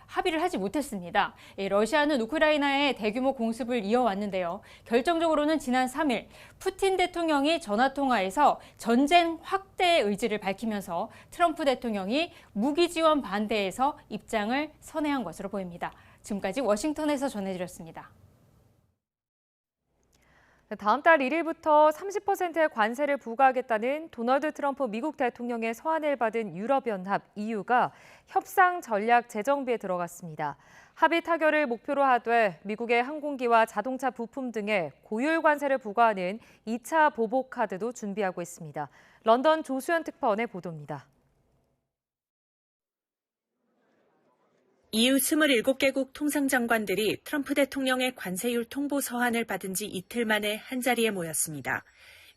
합의를 하지 못했습니다. 러시아는 우크라이나에 대규모 공습을 이어왔는데요. 결정적으로는 지난 3일 푸틴 대통령이 전화통화에서 전쟁 확대의 의지를 밝히면서 트럼프 대통령이 무기 지원 반대에서 입장을 선회한 것으로 보입니다. 지금까지 워싱턴에서 전해드렸습니다. 다음 달 1일부터 30%의 관세를 부과하겠다는 도널드 트럼프 미국 대통령의 서한을 받은 유럽연합 EU가 협상 전략 재정비에 들어갔습니다. 합의 타결을 목표로 하되 미국의 항공기와 자동차 부품 등에 고율 관세를 부과하는 2차 보복 카드도 준비하고 있습니다. 런던 조수연 특파원의 보도입니다. EU 27개국 통상장관들이 트럼프 대통령의 관세율 통보 서한을 받은 지 이틀 만에 한자리에 모였습니다.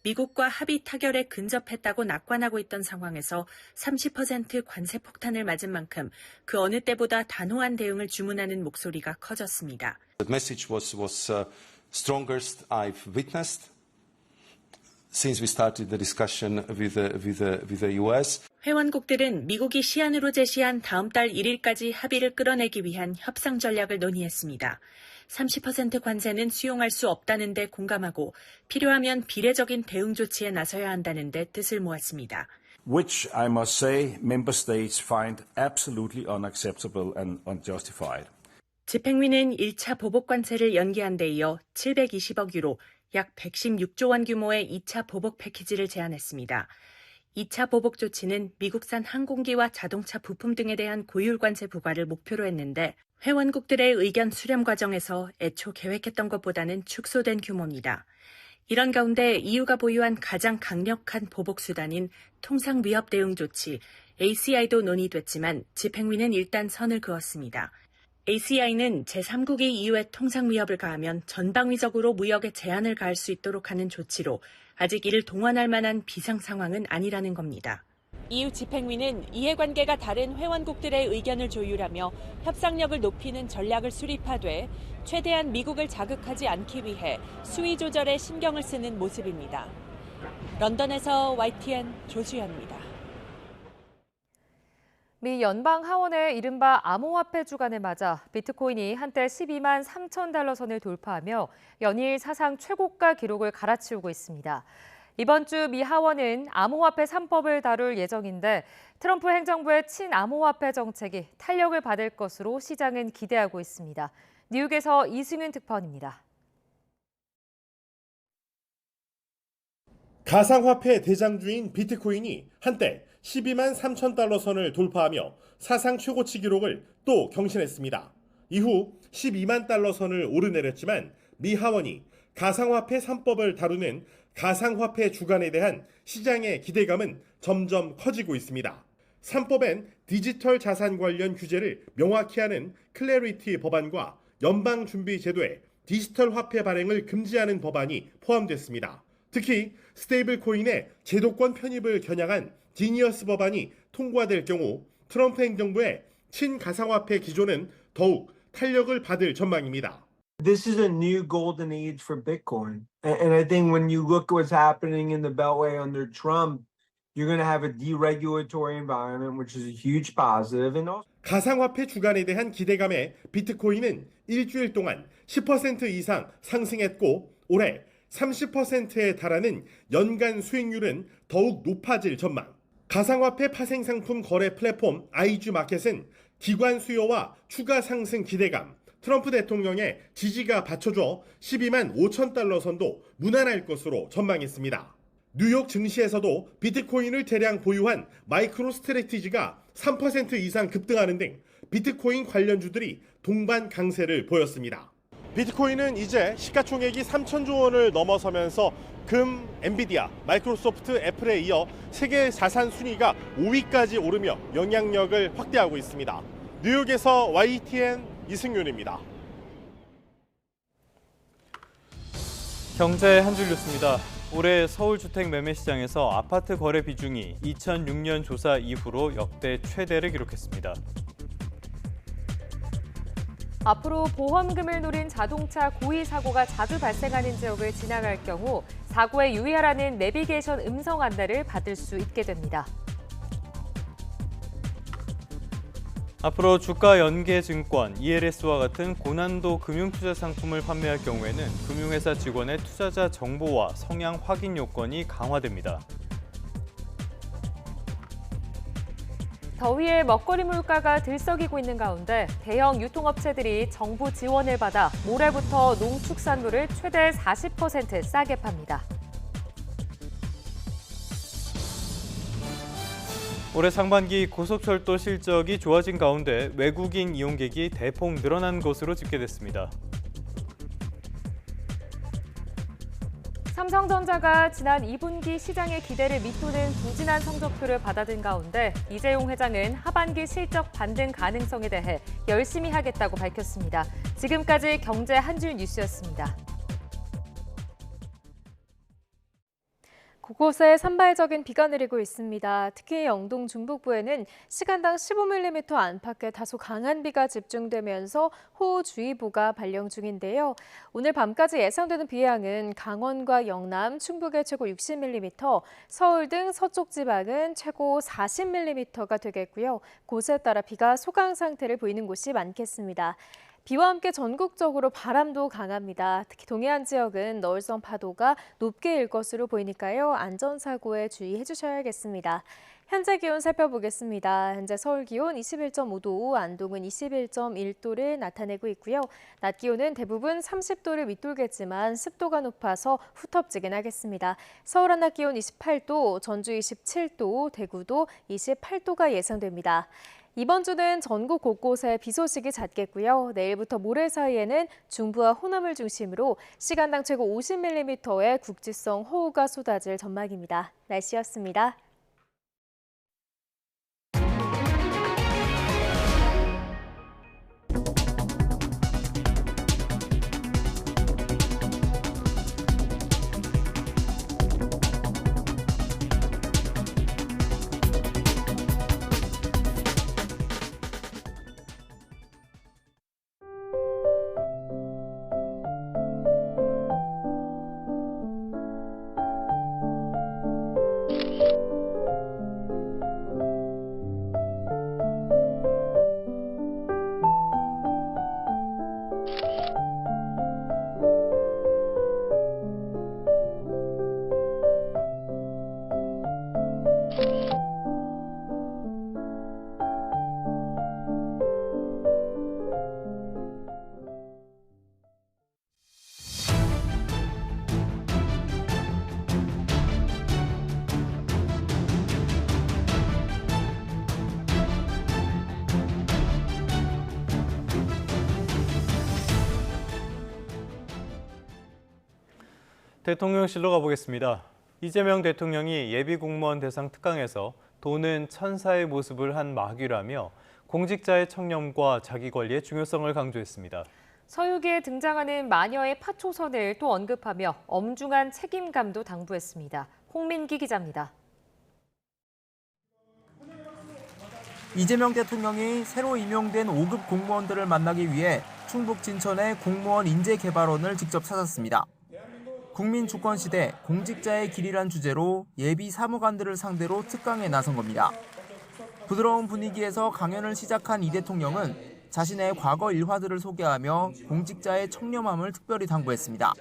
미국과 합의 타결에 근접했다고 낙관하고 있던 상황에서 30% 관세 폭탄을 맞은 만큼 그 어느 때보다 단호한 대응을 주문하는 목소리가 커졌습니다. The message was strongest I've witnessed since we started the discussion with the US. 회원국들은 미국이 시한으로 제시한 다음 달 1일까지 합의를 끌어내기 위한 협상 전략을 논의했습니다. 30% 관세는 수용할 수 없다는 데 공감하고 필요하면 비례적인 대응 조치에 나서야 한다는 데 뜻을 모았습니다. Which I must say member states find absolutely unacceptable and unjustified. 집행위는 1차 보복 관세를 연기한 데 이어 720억 유로, 약 116조 원 규모의 2차 보복 패키지를 제안했습니다. 2차 보복 조치는 미국산 항공기와 자동차 부품 등에 대한 고율 관세 부과를 목표로 했는데 회원국들의 의견 수렴 과정에서 애초 계획했던 것보다는 축소된 규모입니다. 이런 가운데 EU가 보유한 가장 강력한 보복 수단인 통상 위협 대응 조치 ACI도 논의됐지만 집행위는 일단 선을 그었습니다. ACI는 제3국이 EU에 통상 위협을 가하면 전방위적으로 무역에 제한을 가할 수 있도록 하는 조치로 아직 이를 동원할 만한 비상 상황은 아니라는 겁니다. EU 집행위는 이해관계가 다른 회원국들의 의견을 조율하며 협상력을 높이는 전략을 수립하되 최대한 미국을 자극하지 않기 위해 수위 조절에 신경을 쓰는 모습입니다. 런던에서 YTN 조수연입니다. 미 연방 하원의 이른바 암호화폐 주간을 맞아 비트코인이 한때 12만 3천 달러 선을 돌파하며 연일 사상 최고가 기록을 갈아치우고 있습니다. 이번 주 미 하원은 암호화폐 3법을 다룰 예정인데 트럼프 행정부의 친암호화폐 정책이 탄력을 받을 것으로 시장은 기대하고 있습니다. 뉴욕에서 이승윤 특파원입니다. 가상화폐 대장주인 비트코인이 한때 12만 3천 달러 선을 돌파하며 사상 최고치 기록을 또 경신했습니다. 이후 12만 달러 선을 오르내렸지만 미 하원이 가상화폐 3법을 다루는 가상화폐 주간에 대한 시장의 기대감은 점점 커지고 있습니다. 3법엔 디지털 자산 관련 규제를 명확히 하는 클래리티 법안과 연방준비제도에 디지털 화폐 발행을 금지하는 법안이 포함됐습니다. 특히 스테이블 코인의 제도권 편입을 겨냥한 지니어스 법안이 통과될 경우 트럼프 행정부의 친가상화폐 기조는 더욱 탄력을 받을 전망입니다. This is a new golden age for Bitcoin. And I think when you look at what's happening in the Beltway under Trump, you're going to have a deregulatory environment, which is a huge positive. And also 가상화폐 주간에 대한 기대감에 비트코인은 일주일 동안 10% 이상 상승했고 올해 30%에 달하는 연간 수익률은 더욱 높아질 전망. 가상화폐 파생 상품 거래 플랫폼 아이주 마켓은 기관 수요와 추가 상승 기대감, 트럼프 대통령의 지지가 받쳐줘 12만 5천 달러 선도 무난할 것으로 전망했습니다. 뉴욕 증시에서도 비트코인을 대량 보유한 마이크로 스트래티지가 3% 이상 급등하는 등 비트코인 관련주들이 동반 강세를 보였습니다. 비트코인은 이제 시가총액이 3천조 원을 넘어서면서 금, 엔비디아, 마이크로소프트, 애플에 이어 세계 자산 순위가 5위까지 오르며 영향력을 확대하고 있습니다. 뉴욕에서 YTN 이승윤입니다. 경제 한 줄 뉴스입니다. 올해 서울 주택 매매 시장에서 아파트 거래 비중이 2006년 조사 이후로 역대 최대를 기록했습니다. 앞으로 보험금을 노린 자동차 고의 사고가 자주 발생하는 지역을 지나갈 경우 사고에 유의하라는 내비게이션 음성 안내를 받을 수 있게 됩니다. 앞으로 주가 연계증권, ELS와 같은 고난도 금융투자 상품을 판매할 경우에는 금융회사 직원의 투자자 정보와 성향 확인 요건이 강화됩니다. 더위에 먹거리 물가가 들썩이고 있는 가운데 대형 유통업체들이 정부 지원을 받아 모레부터 농축산물을 최대 40% 싸게 팝니다. 올해 상반기 고속철도 실적이 좋아진 가운데 외국인 이용객이 대폭 늘어난 것으로 집계됐습니다. 삼성전자가 지난 2분기 시장의 기대를 밑도는 부진한 성적표를 받아든 가운데 이재용 회장은 하반기 실적 반등 가능성에 대해 열심히 하겠다고 밝혔습니다. 지금까지 경제 한 줄 뉴스였습니다. 곳곳에 산발적인 비가 내리고 있습니다. 특히 영동 중북부에는 시간당 15mm 안팎의 다소 강한 비가 집중되면서 호우주의보가 발령 중인데요. 오늘 밤까지 예상되는 비 양은 강원과 영남, 충북의 최고 60mm, 서울 등 서쪽 지방은 최고 40mm가 되겠고요. 곳에 따라 비가 소강 상태를 보이는 곳이 많겠습니다. 비와 함께 전국적으로 바람도 강합니다. 특히 동해안 지역은 너울성 파도가 높게 일 것으로 보이니까요. 안전사고에 주의해 주셔야겠습니다. 현재 기온 살펴보겠습니다. 현재 서울 기온 21.5도, 안동은 21.1도를 나타내고 있고요. 낮 기온은 대부분 30도를 밑돌겠지만 습도가 높아서 후텁지근하겠습니다. 서울 한낮 기온 28도, 전주 27도, 대구도 28도가 예상됩니다. 이번 주는 전국 곳곳에 비 소식이 잦겠고요. 내일부터 모레 사이에는 중부와 호남을 중심으로 시간당 최고 50mm의 국지성 호우가 쏟아질 전망입니다. 날씨였습니다. 대통령실로 가보겠습니다. 이재명 대통령이 예비공무원 대상 특강에서 돈은 천사의 모습을 한 마귀라며 공직자의 청렴과 자기관리의 중요성을 강조했습니다. 서유기에 등장하는 마녀의 파초선을 또 언급하며 엄중한 책임감도 당부했습니다. 홍민기 기자입니다. 이재명 대통령이 새로 임용된 5급 공무원들을 만나기 위해 충북 진천의 공무원 인재개발원을 직접 찾았습니다. 국민주권시대 공직자의 길이란 주제로 예비 사무관들을 상대로 특강에 나선 겁니다. 부드러운 분위기에서 강연을 시작한 이 대통령은 자신의 과거 일화들을 소개하며 공직자의 청렴함을 특별히 당부했습니다.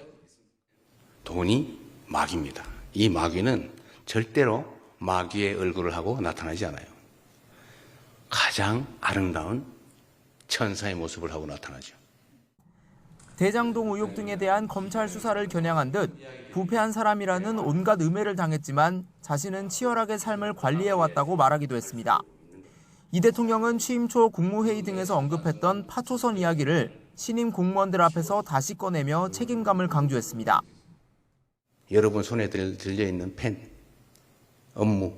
돈이 마귀입니다. 이 마귀는 절대로 마귀의 얼굴을 하고 나타나지 않아요. 가장 아름다운 천사의 모습을 하고 나타나죠. 대장동 의혹 등에 대한 검찰 수사를 겨냥한 듯 부패한 사람이라는 온갖 음해를 당했지만 자신은 치열하게 삶을 관리해왔다고 말하기도 했습니다. 이 대통령은 취임 초 국무회의 등에서 언급했던 파초선 이야기를 신임 공무원들 앞에서 다시 꺼내며 책임감을 강조했습니다. 여러분 손에 들려있는 펜, 업무,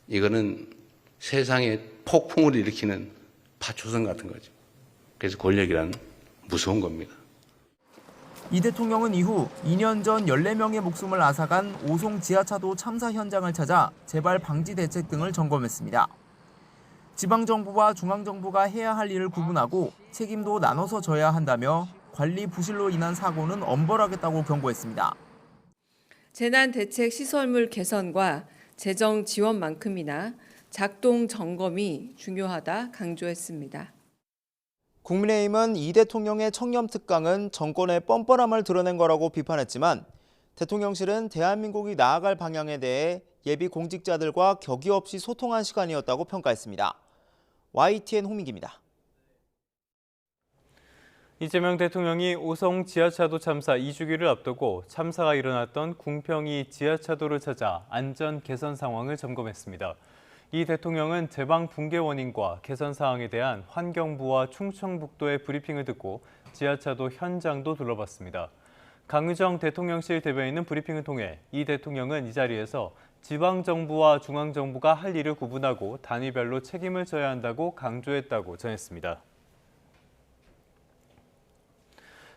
이거는 세상에 폭풍을 일으키는 파초선 같은 거죠. 그래서 권력이란 무서운 겁니다. 이 대통령은 이후 2년 전 14명의 목숨을 앗아간 오송 지하차도 참사 현장을 찾아 재발 방지 대책 등을 점검했습니다. 지방정부와 중앙정부가 해야 할 일을 구분하고 책임도 나눠서 져야 한다며 관리 부실로 인한 사고는 엄벌하겠다고 경고했습니다. 재난대책 시설물 개선과 재정 지원만큼이나 작동 점검이 중요하다 강조했습니다. 국민의힘은 이 대통령의 청렴 특강은 정권의 뻔뻔함을 드러낸 거라고 비판했지만 대통령실은 대한민국이 나아갈 방향에 대해 예비 공직자들과 격의 없이 소통한 시간이었다고 평가했습니다. YTN 홍민기입니다. 이재명 대통령이 오송 지하차도 참사 2주기를 앞두고 참사가 일어났던 궁평이 지하차도를 찾아 안전 개선 상황을 점검했습니다. 이 대통령은 제방 붕괴 원인과 개선 사항에 대한 환경부와 충청북도의 브리핑을 듣고 지하차도 현장도 둘러봤습니다. 강유정 대통령실 대변인은 브리핑을 통해 이 대통령은 이 자리에서 지방정부와 중앙정부가 할 일을 구분하고 단위별로 책임을 져야 한다고 강조했다고 전했습니다.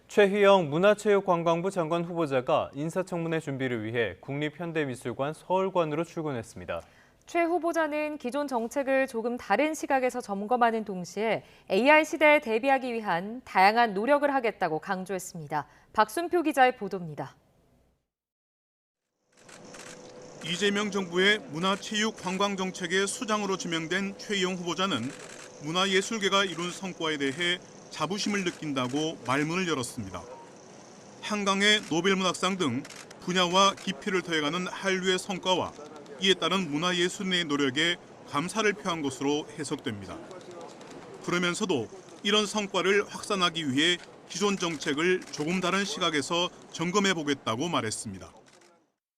최희영 문화체육관광부 장관 후보자가 인사청문회 준비를 위해 국립현대미술관 서울관으로 출근했습니다. 최 후보자는 기존 정책을 조금 다른 시각에서 점검하는 동시에 AI 시대에 대비하기 위한 다양한 노력을 하겠다고 강조했습니다. 박순표 기자의 보도입니다. 이재명 정부의 문화체육관광 정책의 수장으로 지명된 최희영 후보자는 문화예술계가 이룬 성과에 대해 자부심을 느낀다고 말문을 열었습니다. 한강의 노벨문학상 등 분야와 깊이를 더해가는 한류의 성과와 이에 따른 문화예술인의 노력에 감사를 표한 것으로 해석됩니다. 그러면서도 이런 성과를 확산하기 위해 기존 정책을 조금 다른 시각에서 점검해 보겠다고 말했습니다.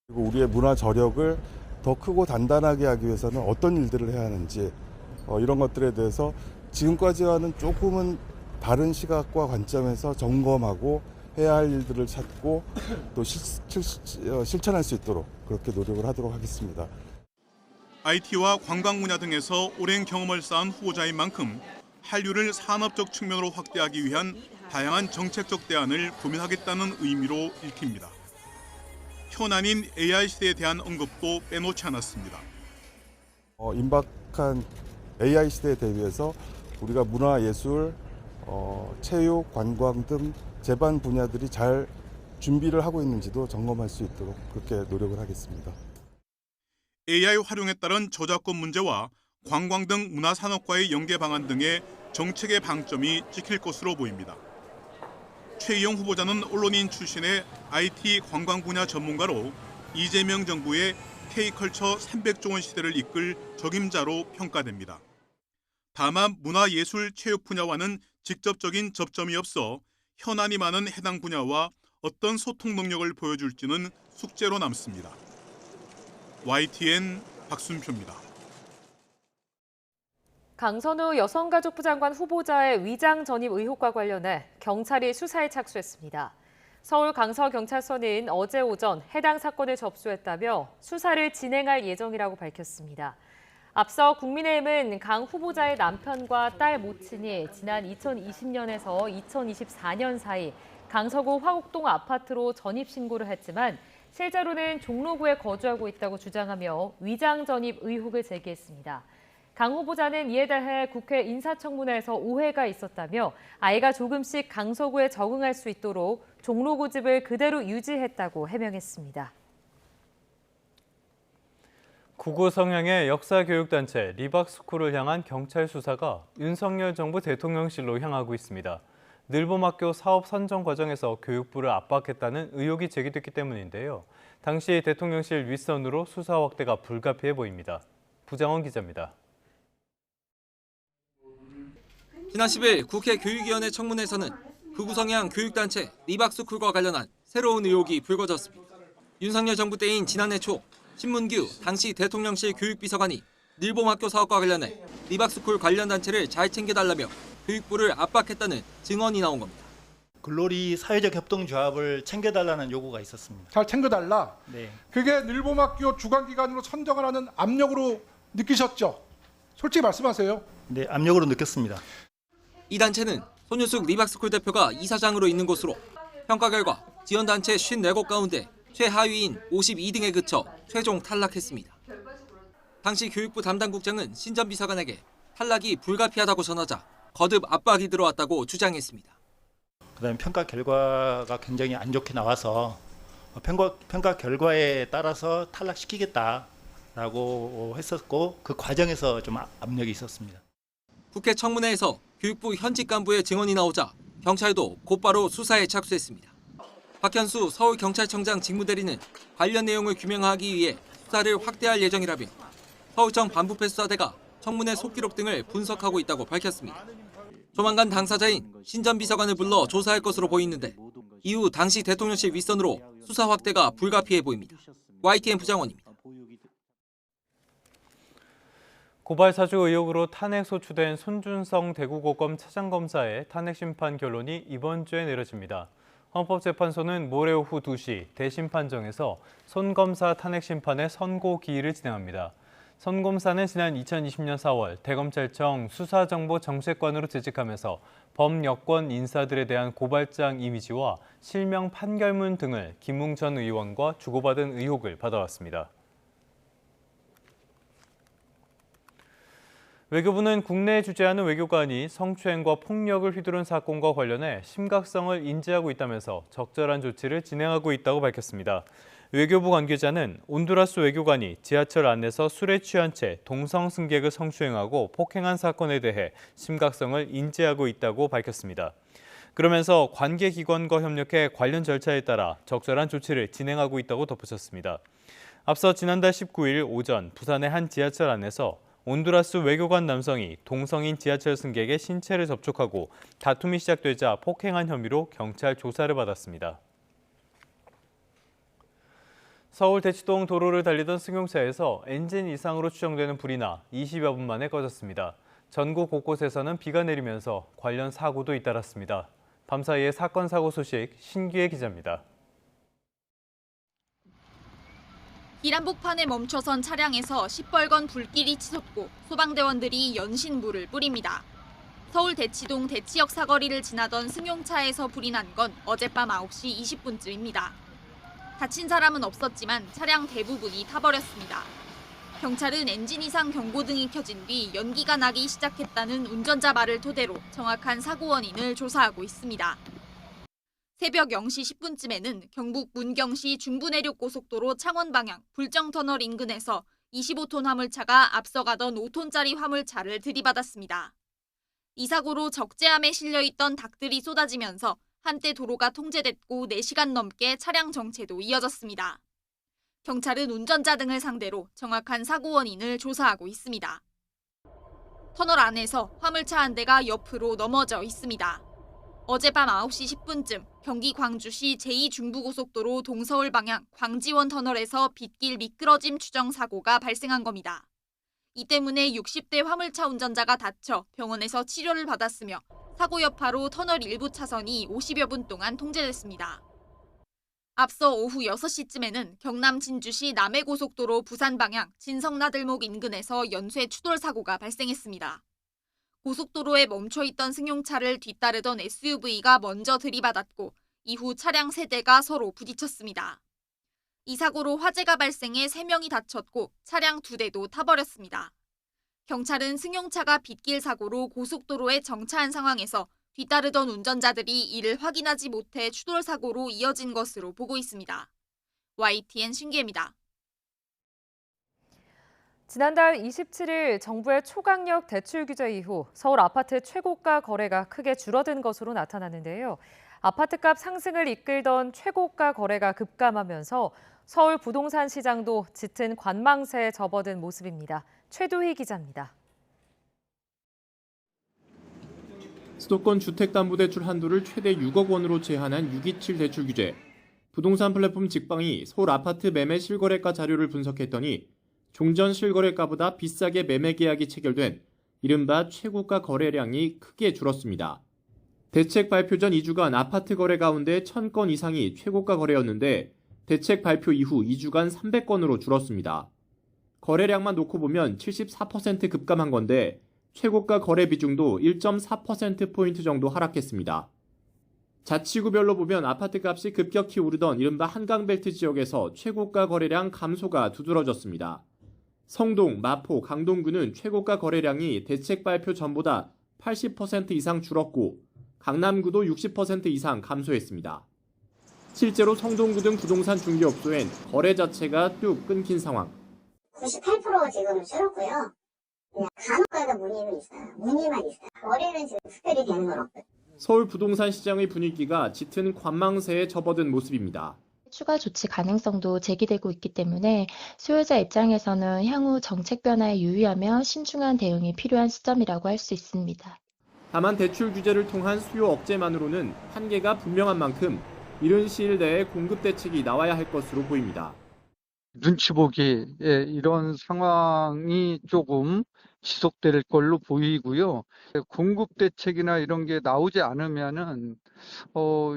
그리고 우리의 문화 저력을 더 크고 단단하게 하기 위해서는 어떤 일들을 해야 하는지 이런 것들에 대해서 지금까지와는 조금은 다른 시각과 관점에서 점검하고 해야 할 일들을 찾고 또 실천할 수 있도록 그렇게 노력을 하도록 하겠습니다. IT와 관광 분야 등에서 오랜 경험을 쌓은 후보자인 만큼 한류를 산업적 측면으로 확대하기 위한 다양한 정책적 대안을 고민하겠다는 의미로 읽힙니다. 현안인 AI 시대에 대한 언급도 빼놓지 않았습니다. 임박한 AI 시대에 대비해서 우리가 문화예술, 체육, 관광 등 제반 분야들이 잘 준비를 하고 있는지도 점검할 수 있도록 그렇게 노력을 하겠습니다. AI 활용에 따른 저작권 문제와 관광 등 문화산업과의 연계 방안 등의 정책의 방점이 찍힐 것으로 보입니다. 최희영 후보자는 언론인 출신의 IT 관광 분야 전문가로 이재명 정부의 K컬처 300조 원 시대를 이끌 적임자로 평가됩니다. 다만 문화예술 체육 분야와는 직접적인 접점이 없어 현안이 많은 해당 분야와 어떤 소통 능력을 보여줄지는 숙제로 남습니다. YTN 박순표입니다. 강선우 여성가족부 장관 후보자의 위장 전입 의혹과 관련해 경찰이 수사에 착수했습니다. 서울 강서경찰서는 어제 오전 해당 사건을 접수했다며 수사를 진행할 예정이라고 밝혔습니다. 앞서 국민의힘은 강 후보자의 남편과 딸 모친이 지난 2020년에서 2024년 사이 강서구 화곡동 아파트로 전입신고를 했지만 실제로는 종로구에 거주하고 있다고 주장하며 위장 전입 의혹을 제기했습니다. 강 후보자는 이에 대해 국회 인사청문회에서 오해가 있었다며 아이가 조금씩 강서구에 적응할 수 있도록 종로구 집을 그대로 유지했다고 해명했습니다. 구구 성향의 역사교육단체 리박스쿨을 향한 경찰 수사가 윤석열 정부 대통령실로 향하고 있습니다. 늘봄학교 사업 선정 과정에서 교육부를 압박했다는 의혹이 제기됐기 때문인데요. 당시 대통령실 윗선으로 수사 확대가 불가피해 보입니다. 부장원 기자입니다. 지난 10일 국회 교육위원회 청문회에서는 극우 성향 교육단체 리박스쿨과 관련한 새로운 의혹이 불거졌습니다. 윤석열 정부 때인 지난해 초 신문규 당시 대통령실 교육비서관이 늘봄학교 사업과 관련해 리박스쿨 관련 단체를 잘 챙겨달라며 교육부를 압박했다는 증언이 나온 겁니다. 글로리 사회적 협동조합을 챙겨달라는 요구가 있었습니다. 잘 챙겨달라. 네. 그게 늘봄학교 주관기관으로 선정을 하는 압력으로 느끼셨죠? 솔직히 말씀하세요. 네, 압력으로 느꼈습니다. 이 단체는 손유숙 리박스쿨 대표가 이사장으로 있는 곳으로 평가 결과 지원단체 54곳 가운데 최하위인 52등에 그쳐 최종 탈락했습니다. 당시 교육부 담당국장은 신전비서관에게 탈락이 불가피하다고 전하자 거듭 압박이 들어왔다고 주장했습니다. 그다음에 평가 결과가 굉장히 안 좋게 나와서 평가 결과에 따라서 탈락시키겠다라고 했었고 그 과정에서 좀 압력이 있었습니다. 국회 청문회에서 교육부 현직 간부의 증언이 나오자 경찰도 곧바로 수사에 착수했습니다. 박현수 서울경찰청장 직무대리는 관련 내용을 규명하기 위해 수사를 확대할 예정이라며 서울청 반부패 수사대가 청문회 속기록 등을 분석하고 있다고 밝혔습니다. 조만간 당사자인 신전비서관을 불러 조사할 것으로 보이는데 이후 당시 대통령실 윗선으로 수사 확대가 불가피해 보입니다. YTN 부장원입니다. 고발 사주 의혹으로 탄핵 소추된 손준성 대구고검 차장검사의 탄핵 심판 결론이 이번 주에 내려집니다. 헌법재판소는 모레 오후 2시 대심판정에서 손 검사 탄핵 심판의 선고 기일을 진행합니다. 손 검사는 지난 2020년 4월 대검찰청 수사정보정책관으로 재직하면서 범여권 인사들에 대한 고발장 이미지와 실명 판결문 등을 김웅 전 의원과 주고받은 의혹을 받아왔습니다. 외교부는 국내에 주재하는 외교관이 성추행과 폭력을 휘두른 사건과 관련해 심각성을 인지하고 있다면서 적절한 조치를 진행하고 있다고 밝혔습니다. 외교부 관계자는 온두라스 외교관이 지하철 안에서 술에 취한 채 동성 승객을 성추행하고 폭행한 사건에 대해 심각성을 인지하고 있다고 밝혔습니다. 그러면서 관계기관과 협력해 관련 절차에 따라 적절한 조치를 진행하고 있다고 덧붙였습니다. 앞서 지난달 19일 오전 부산의 한 지하철 안에서 온두라스 외교관 남성이 동성인 지하철 승객의 신체를 접촉하고 다툼이 시작되자 폭행한 혐의로 경찰 조사를 받았습니다. 서울 대치동 도로를 달리던 승용차에서 엔진 이상으로 추정되는 불이 나 20여 분 만에 꺼졌습니다. 전국 곳곳에서는 비가 내리면서 관련 사고도 잇따랐습니다. 밤사이의 사건 사고 소식 신기혜 기자입니다. 길 한복판에 멈춰선 차량에서 시뻘건 불길이 치솟고 소방대원들이 연신불을 뿌립니다. 서울 대치동 대치역 사거리를 지나던 승용차에서 불이 난 건 어젯밤 9시 20분쯤입니다. 다친 사람은 없었지만 차량 대부분이 타버렸습니다. 경찰은 엔진 이상 경고등이 켜진 뒤 연기가 나기 시작했다는 운전자 말을 토대로 정확한 사고 원인을 조사하고 있습니다. 새벽 0시 10분쯤에는 경북 문경시 중부내륙고속도로 창원 방향 불정터널 인근에서 25톤 화물차가 앞서가던 5톤짜리 화물차를 들이받았습니다. 이 사고로 적재함에 실려있던 닭들이 쏟아지면서 한때 도로가 통제됐고 4시간 넘게 차량 정체도 이어졌습니다. 경찰은 운전자 등을 상대로 정확한 사고 원인을 조사하고 있습니다. 터널 안에서 화물차 한 대가 옆으로 넘어져 있습니다. 어젯밤 9시 10분쯤 경기 광주시 제2중부고속도로 동서울 방향 광지원 터널에서 빗길 미끄러짐 추정 사고가 발생한 겁니다. 이 때문에 60대 화물차 운전자가 다쳐 병원에서 치료를 받았으며 사고 여파로 터널 일부 차선이 50여 분 동안 통제됐습니다. 앞서 오후 6시쯤에는 경남 진주시 남해고속도로 부산 방향 진성나들목 인근에서 연쇄 추돌 사고가 발생했습니다. 고속도로에 멈춰있던 승용차를 뒤따르던 SUV가 먼저 들이받았고 이후 차량 3대가 서로 부딪혔습니다. 이 사고로 화재가 발생해 3명이 다쳤고 차량 2대도 타버렸습니다. 경찰은 승용차가 빗길 사고로 고속도로에 정차한 상황에서 뒤따르던 운전자들이 이를 확인하지 못해 추돌 사고로 이어진 것으로 보고 있습니다. YTN 신기혜입니다. 지난달 27일 정부의 초강력 대출 규제 이후 서울 아파트 최고가 거래가 크게 줄어든 것으로 나타났는데요. 아파트값 상승을 이끌던 최고가 거래가 급감하면서 서울 부동산 시장도 짙은 관망세에 접어든 모습입니다. 최도희 기자입니다. 수도권 주택담보대출 한도를 최대 6억 원으로 제한한 627 대출 규제. 부동산 플랫폼 직방이 서울 아파트 매매 실거래가 자료를 분석했더니 종전 실거래가보다 비싸게 매매 계약이 체결된 이른바 최고가 거래량이 크게 줄었습니다. 대책 발표 전 2주간 아파트 거래 가운데 1000건 이상이 최고가 거래였는데 대책 발표 이후 2주간 300건으로 줄었습니다. 거래량만 놓고 보면 74% 급감한 건데 최고가 거래 비중도 1.4%포인트 정도 하락했습니다. 자치구별로 보면 아파트값이 급격히 오르던 이른바 한강벨트 지역에서 최고가 거래량 감소가 두드러졌습니다. 성동, 마포, 강동구는 최고가 거래량이 대책 발표 전보다 80% 이상 줄었고 강남구도 60% 이상 감소했습니다. 실제로 성동구 등 부동산 중개업소엔 거래 자체가 뚝 끊긴 상황. 98% 지금 줄었고요. 간혹 가다 문의는 있어요. 문의만 있어요. 거래는 지금 특별히 되는 건 없어요. 서울 부동산 시장의 분위기가 짙은 관망세에 접어든 모습입니다. 추가 조치 가능성도 제기되고 있기 때문에 수요자 입장에서는 향후 정책 변화에 유의하며 신중한 대응이 필요한 시점이라고 할 수 있습니다. 다만 대출 규제를 통한 수요 억제만으로는 한계가 분명한 만큼 이른 시일 내에 공급 대책이 나와야 할 것으로 보입니다. 눈치 보기 이런 상황이 조금 지속될 걸로 보이고요. 공급 대책이나 이런 게 나오지 않으면은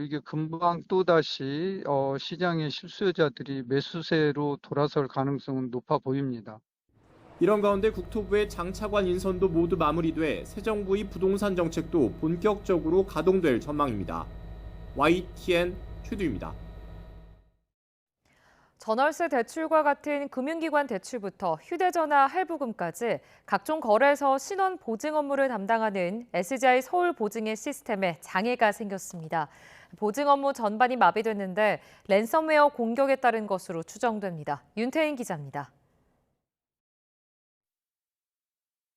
이게 금방 또다시 시장의 실수요자들이 매수세로 돌아설 가능성은 높아 보입니다. 이런 가운데 국토부의 장차관 인선도 모두 마무리돼 새 정부의 부동산 정책도 본격적으로 가동될 전망입니다. YTN 최두입니다. 전월세 대출과 같은 금융기관 대출부터 휴대전화 할부금까지 각종 거래소 신원 보증 업무를 담당하는 SGI 서울보증의 시스템에 장애가 생겼습니다. 보증 업무 전반이 마비됐는데 랜섬웨어 공격에 따른 것으로 추정됩니다. 윤태인 기자입니다.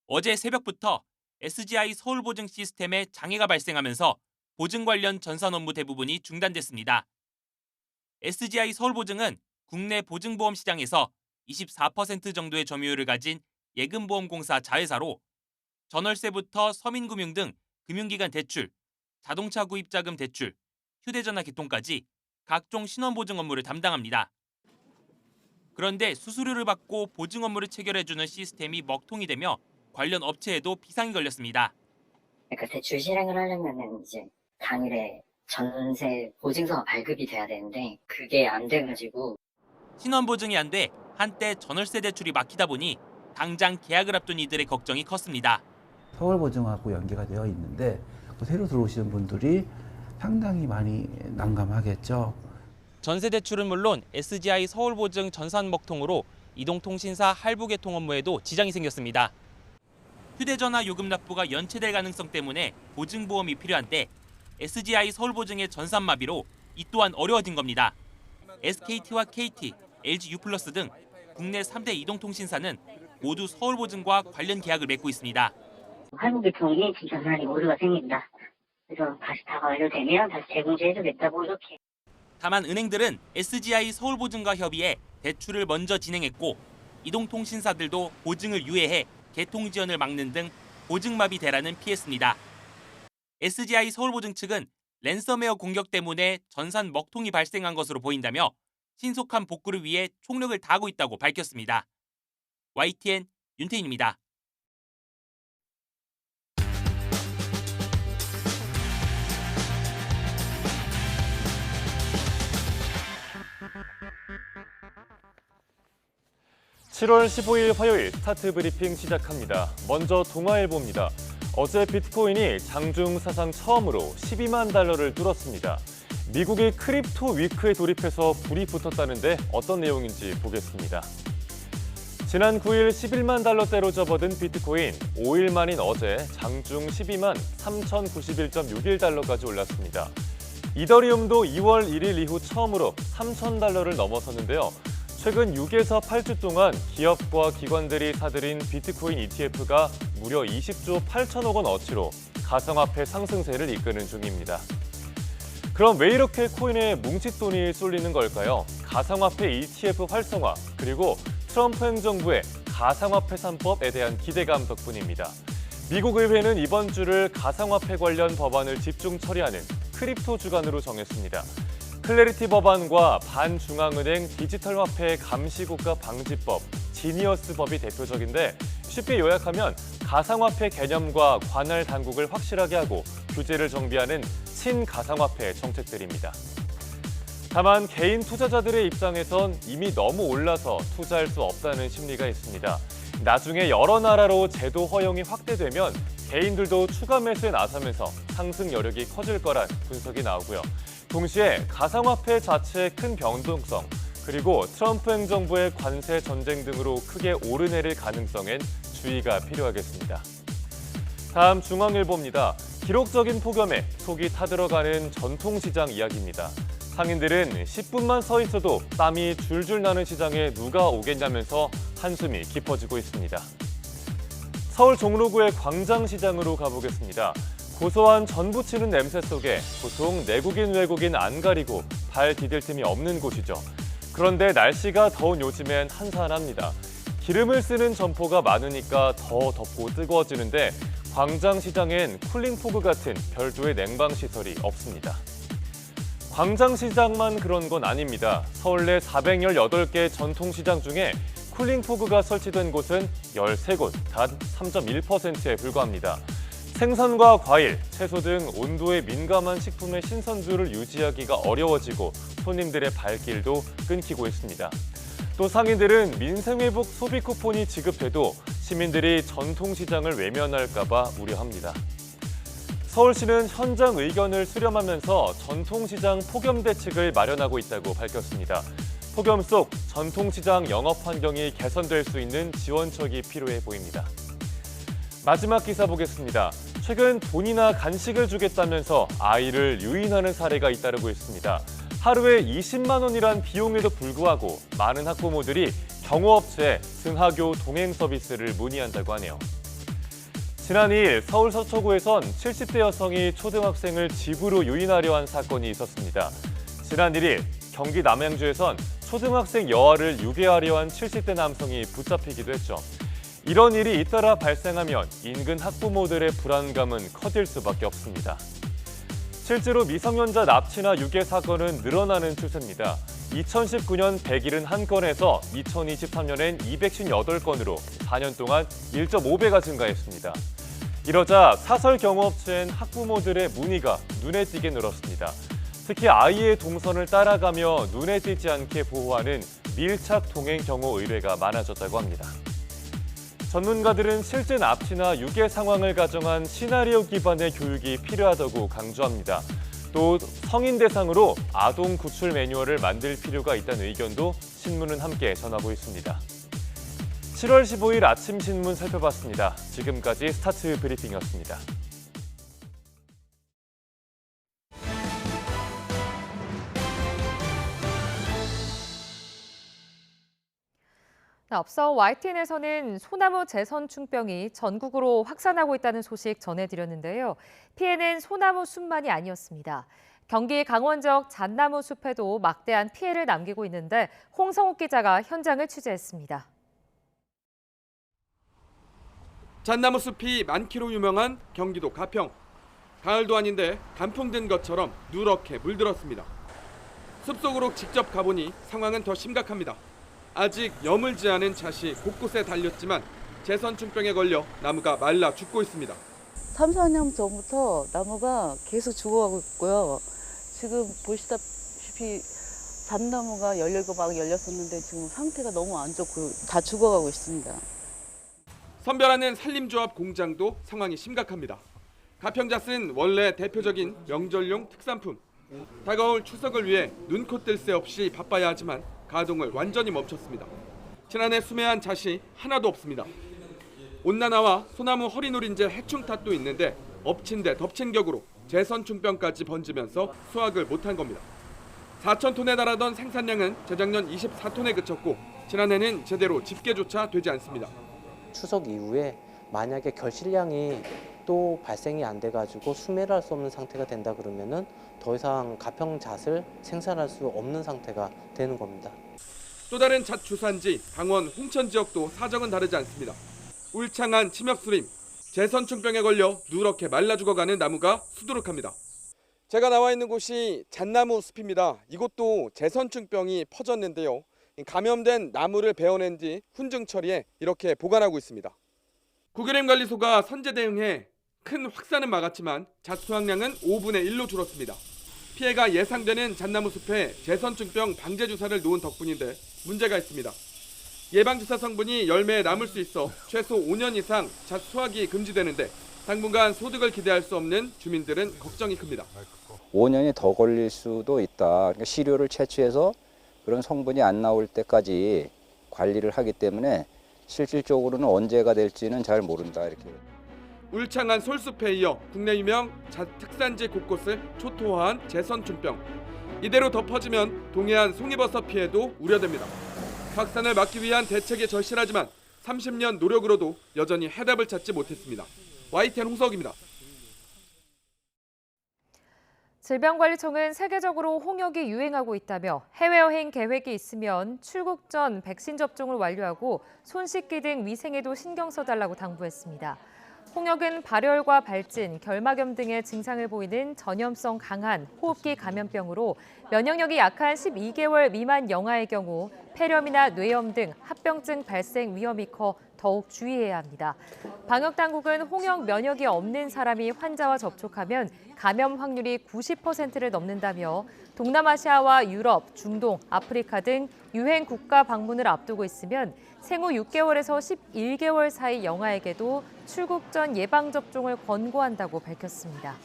어제 새벽부터 SGI 서울보증 시스템에 장애가 발생하면서 보증 관련 전산 업무 대부분이 중단됐습니다. SGI 서울보증은 국내 보증보험 시장에서 24% 정도의 점유율을 가진 예금보험공사 자회사로 전월세부터 서민금융 등 금융기관 대출, 자동차 구입자금 대출, 휴대전화 개통까지 각종 신원보증 업무를 담당합니다. 그런데 수수료를 받고 보증 업무를 체결해주는 시스템이 먹통이 되며 관련 업체에도 비상이 걸렸습니다. 그러니까 대출 실행을 하려면 이제 당일에 전세 보증서가 발급이 돼야 되는데 그게 안 돼가지고 신원보증이 안 돼 한때 전월세 대출이 막히다 보니 당장 계약을 앞둔 이들의 걱정이 컸습니다. 서울보증하고 연계가 되어 있는데 새로 들어오시는 분들이 상당히 많이 난감하겠죠. 전세 대출은 물론 SGI 서울보증 전산 먹통으로 이동통신사 할부 개통 업무에도 지장이 생겼습니다. 휴대전화 요금 납부가 연체될 가능성 때문에 보증보험이 필요한데 SGI 서울보증의 전산 마비로 이 또한 어려워진 겁니다. SKT와 KT, LG U+ 등 국내 3대 이동통신사는 모두 서울보증과 관련 계약을 맺고 있습니다. 할부 개통이 전산이 오류가 생긴다. 그래서 다시 다 완료되면 다시 제공해주겠다고 이렇게. 다만 은행들은 SGI 서울보증과 협의해 대출을 먼저 진행했고 이동통신사들도 보증을 유예해 개통 지연을 막는 등 보증마비 대란은 피했습니다. SGI 서울보증 측은 랜섬웨어 공격 때문에 전산 먹통이 발생한 것으로 보인다며 신속한 복구를 위해 총력을 다하고 있다고 밝혔습니다. YTN 윤태인입니다. 7월 15일 화요일 스타트 브리핑 시작합니다. 먼저 동아일보입니다. 어제 비트코인이 장중 사상 처음으로 12만 달러를 뚫었습니다. 미국이 크립토 위크에 돌입해서 불이 붙었다는데 어떤 내용인지 보겠습니다. 지난 9일 11만 달러대로 접어든 비트코인, 5일 만인 어제 장중 12만 3,091.61달러까지 올랐습니다. 이더리움도 2월 1일 이후 처음으로 3,000달러를 넘어섰는데요. 최근 6에서 8주 동안 기업과 기관들이 사들인 비트코인 ETF가 무려 20조 8천억 원 어치로 가상화폐 상승세를 이끄는 중입니다. 그럼 왜 이렇게 코인에 뭉칫돈이 쏠리는 걸까요? 가상화폐 ETF 활성화, 그리고 트럼프 행정부의 가상화폐 3법에 대한 기대감 덕분입니다. 미국 의회는 이번 주를 가상화폐 관련 법안을 집중 처리하는 크립토 주간으로 정했습니다. 클래리티 법안과 반중앙은행 디지털화폐 감시국가 방지법, 지니어스 법이 대표적인데 쉽게 요약하면 가상화폐 개념과 관할 당국을 확실하게 하고 규제를 정비하는 친가상화폐 정책들입니다. 다만 개인 투자자들의 입장에선 이미 너무 올라서 투자할 수 없다는 심리가 있습니다. 나중에 여러 나라로 제도 허용이 확대되면 개인들도 추가 매수에 나서면서 상승 여력이 커질 거란 분석이 나오고요. 동시에 가상화폐 자체의 큰 변동성, 그리고 트럼프 행정부의 관세 전쟁 등으로 크게 오르내릴 가능성엔 주의가 필요하겠습니다. 다음 중앙일보입니다. 기록적인 폭염에 속이 타들어가는 전통시장 이야기입니다. 상인들은 10분만 서 있어도 땀이 줄줄 나는 시장에 누가 오겠냐면서 한숨이 깊어지고 있습니다. 서울 종로구의 광장시장으로 가보겠습니다. 고소한 전 부치는 냄새 속에 보통 내국인 외국인 안 가리고 발 디딜 틈이 없는 곳이죠. 그런데 날씨가 더운 요즘엔 한산합니다. 기름을 쓰는 점포가 많으니까 더 덥고 뜨거워지는데 광장시장엔 쿨링포그 같은 별도의 냉방시설이 없습니다. 광장시장만 그런 건 아닙니다. 서울 내 418개 전통시장 중에 쿨링포그가 설치된 곳은 13곳, 단 3.1%에 불과합니다. 생선과 과일, 채소 등 온도에 민감한 식품의 신선도를 유지하기가 어려워지고 손님들의 발길도 끊기고 있습니다. 또 상인들은 민생회복 소비 쿠폰이 지급돼도 시민들이 전통시장을 외면할까 봐 우려합니다. 서울시는 현장 의견을 수렴하면서 전통시장 폭염 대책을 마련하고 있다고 밝혔습니다. 폭염 속 전통시장 영업 환경이 개선될 수 있는 지원책이 필요해 보입니다. 마지막 기사 보겠습니다. 최근 돈이나 간식을 주겠다면서 아이를 유인하는 사례가 잇따르고 있습니다. 하루에 20만 원이란 비용에도 불구하고 많은 학부모들이 경호업체에 등하교 동행 서비스를 문의한다고 하네요. 지난 2일 서울 서초구에선 70대 여성이 초등학생을 집으로 유인하려 한 사건이 있었습니다. 지난 1일 경기 남양주에선 초등학생 여아를 유괴하려 한 70대 남성이 붙잡히기도 했죠. 이런 일이 잇따라 발생하면 인근 학부모들의 불안감은 커질 수밖에 없습니다. 실제로 미성년자 납치나 유괴 사건은 늘어나는 추세입니다. 2019년 171건에서 2023년엔 258건으로 4년 동안 1.5배가 증가했습니다. 이러자 사설 경호업체엔 학부모들의 문의가 눈에 띄게 늘었습니다. 특히 아이의 동선을 따라가며 눈에 띄지 않게 보호하는 밀착 동행 경호 의뢰가 많아졌다고 합니다. 전문가들은 실제 납치나 유괴 상황을 가정한 시나리오 기반의 교육이 필요하다고 강조합니다. 또 성인 대상으로 아동 구출 매뉴얼을 만들 필요가 있다는 의견도 신문은 함께 전하고 있습니다. 7월 15일 아침 신문 살펴봤습니다. 지금까지 스타트 브리핑이었습니다. 앞서 YTN에서는 소나무 재선충병이 전국으로 확산하고 있다는 소식 전해드렸는데요. 피해는 소나무 숲만이 아니었습니다. 경기 강원적 잣나무 숲에도 막대한 피해를 남기고 있는데 홍성욱 기자가 현장을 취재했습니다. 잣나무 숲이 많기로 유명한 경기도 가평. 가을도 아닌데 단풍된 것처럼 누렇게 물들었습니다. 숲속으로 직접 가보니 상황은 더 심각합니다. 아직 여물지 않은 잣이 곳곳에 달렸지만 재선충병에 걸려 나무가 말라 죽고 있습니다. 3, 4년 전부터 나무가 계속 죽어가고 있고요. 지금 보시다시피 잣나무가 17개 막 열렸었는데 지금 상태가 너무 안 좋고 다 죽어가고 있습니다. 선별하는 산림조합 공장도 상황이 심각합니다. 가평잣은 원래 대표적인 명절용 특산품. 다가올 추석을 위해 눈코 뜰 새 없이 바빠야 하지만 가동을 완전히 멈췄습니다. 지난해 수매한 잣이 하나도 없습니다. 온난화와 소나무 허리노린재 해충 탓도 있는데 엎친 데 덮친 격으로 제선충병까지 번지면서 수확을 못한 겁니다. 4,000톤에 달하던 생산량은 재작년 24톤에 그쳤고 지난해는 제대로 집계조차 되지 않습니다. 추석 이후에 만약에 결실량이 또 발생이 안 돼가지고 수매를 할 수 없는 상태가 된다 그러면은 더 이상 가평잣을 생산할 수 없는 상태가 되는 겁니다. 또 다른 잣 주산지 강원 홍천 지역도 사정은 다르지 않습니다. 울창한 침엽수림, 제선충병에 걸려 누렇게 말라 죽어가는 나무가 수두룩합니다. 제가 나와 있는 곳이 잣나무 숲입니다. 이곳도 제선충병이 퍼졌는데요. 감염된 나무를 베어낸 뒤 훈증 처리해 이렇게 보관하고 있습니다. 국유림관리소가 선제 대응해 큰 확산은 막았지만 잣 수확량은 5분의 1로 줄었습니다. 피해가 예상되는 잣나무 숲에 제선충병 방제 주사를 놓은 덕분인데 문제가 있습니다. 예방주사 성분이 열매에 남을 수 있어 최소 5년 이상 잣 수확이 금지되는데 당분간 소득을 기대할 수 없는 주민들은 걱정이 큽니다. 5년이 더 걸릴 수도 있다. 그러니까 시료를 채취해서 그런 성분이 안 나올 때까지 관리를 하기 때문에 실질적으로는 언제가 될지는 잘 모른다. 이렇게. 울창한 솔숲에 이어 국내 유명 잣 특산지 곳곳을 초토화한 제선충병. 이대로 더 퍼지면 동해안 송이버섯 피해도 우려됩니다. 확산을 막기 위한 대책에 절실하지만 30년 노력으로도 여전히 해답을 찾지 못했습니다. YTN 홍석입니다. 질병관리청은 세계적으로 홍역이 유행하고 있다며 해외여행 계획이 있으면 출국 전 백신 접종을 완료하고 손 씻기 등 위생에도 신경 써달라고 당부했습니다. 홍역은 발열과 발진, 결막염 등의 증상을 보이는 전염성 강한 호흡기 감염병으로 면역력이 약한 12개월 미만 영아의 경우 폐렴이나 뇌염 등 합병증 발생 위험이 커 더욱 주의해야 합니다. 방역당국은 홍역 면역이 없는 사람이 환자와 접촉하면 감염 확률이 90%를 넘는다며 동남아시아와 유럽, 중동, 아프리카 등 유행 국가 방문을 앞두고 있으면 생후 6개월에서 11개월 사이 영아에게도 출국 전 예방접종을 권고한다고 밝혔습니다.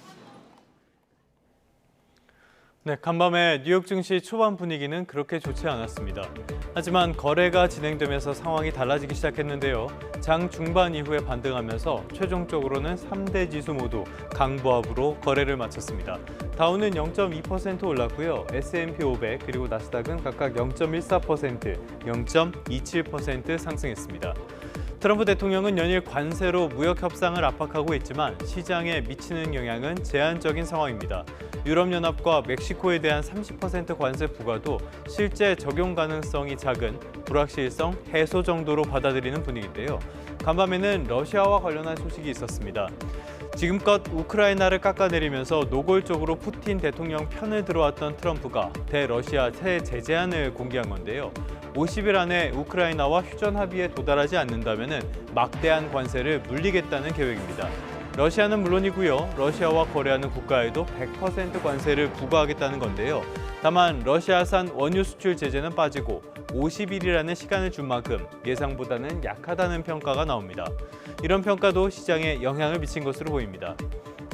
네, 간밤에 뉴욕 증시 초반 분위기는 그렇게 좋지 않았습니다. 하지만 거래가 진행되면서 상황이 달라지기 시작했는데요. 장 중반 이후에 반등하면서 최종적으로는 3대 지수 모두 강보합으로 거래를 마쳤습니다. 다우는 0.2% 올랐고요. S&P 500 그리고 나스닥은 각각 0.14%, 0.27% 상승했습니다. 트럼프 대통령은 연일 관세로 무역 협상을 압박하고 있지만 시장에 미치는 영향은 제한적인 상황입니다. 유럽연합과 멕시코에 대한 30% 관세 부과도 실제 적용 가능성이 작은 불확실성 해소 정도로 받아들이는 분위기인데요. 간밤에는 러시아와 관련한 소식이 있었습니다. 지금껏 우크라이나를 깎아내리면서 노골적으로 푸틴 대통령 편을 들어왔던 트럼프가 대러시아 새 제재안을 공개한 건데요. 50일 안에 우크라이나와 휴전 합의에 도달하지 않는다면 막대한 관세를 물리겠다는 계획입니다. 러시아는 물론이고요. 러시아와 거래하는 국가에도 100% 관세를 부과하겠다는 건데요. 다만 러시아산 원유 수출 제재는 빠지고 50일이라는 시간을 준 만큼 예상보다는 약하다는 평가가 나옵니다. 이런 평가도 시장에 영향을 미친 것으로 보입니다.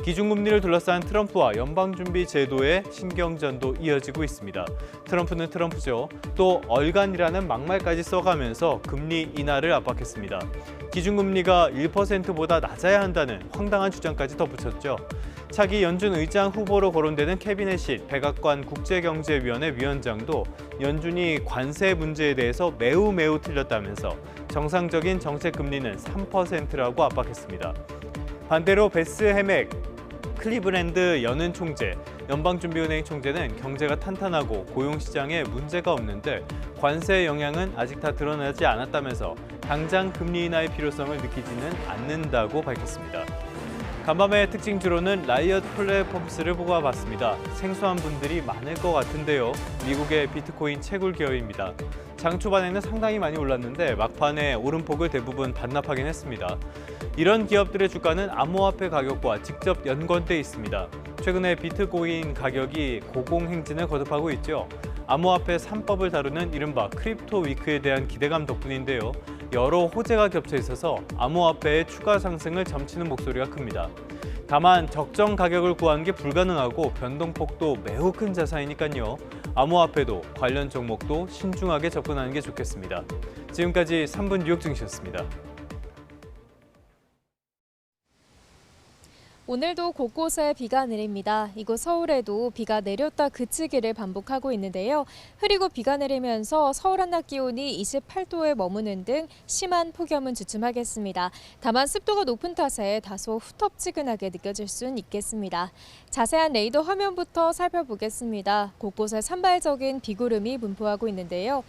기준금리를 둘러싼 트럼프와 연방준비 제도의 신경전도 이어지고 있습니다. 트럼프는 트럼프죠. 또 얼간이라는 막말까지 써가면서 금리 인하를 압박했습니다. 기준금리가 1%보다 낮아야 한다는 황당한 주장까지 덧붙였죠. 차기 연준 의장 후보로 거론되는 캐비넷실 백악관 국제경제위원회 위원장도 연준이 관세 문제에 대해서 매우 틀렸다면서 정상적인 정책 금리는 3%라고 압박했습니다. 반대로 베스 해맥 클리브랜드 연은 총재, 연방준비은행 총재는 경제가 탄탄하고 고용시장에 문제가 없는데 관세 영향은 아직 다 드러나지 않았다면서 당장 금리 인하의 필요성을 느끼지는 않는다고 밝혔습니다. 간밤의 특징주로는 라이엇 플랫폼스를 뽑아봤습니다. 생소한 분들이 많을 것 같은데요. 미국의 비트코인 채굴 기업입니다. 장 초반에는 상당히 많이 올랐는데 막판에 오름폭을 대부분 반납하긴 했습니다. 이런 기업들의 주가는 암호화폐 가격과 직접 연관돼 있습니다. 최근에 비트코인 가격이 고공행진을 거듭하고 있죠. 암호화폐 3법을 다루는 이른바 크립토 위크에 대한 기대감 덕분인데요. 여러 호재가 겹쳐 있어서 암호화폐의 추가 상승을 점치는 목소리가 큽니다. 다만 적정 가격을 구하는 게 불가능하고 변동폭도 매우 큰 자산이니까요. 암호화폐도 관련 종목도 신중하게 접근하는 게 좋겠습니다. 지금까지 3분 뉴욕 증시였습니다. 오늘도 곳곳에 비가 내립니다. 이곳 서울에도 비가 내렸다 그치기를 반복하고 있는데요. 흐리고 비가 내리면서 서울 한낮 기온이 28도에 머무는 등 심한 폭염은 주춤하겠습니다. 다만 습도가 높은 탓에 다소 후텁지근하게 느껴질 수는 있겠습니다. 자세한 레이더 화면부터 살펴보겠습니다. 곳곳에 산발적인 비구름이 분포하고 있는데요.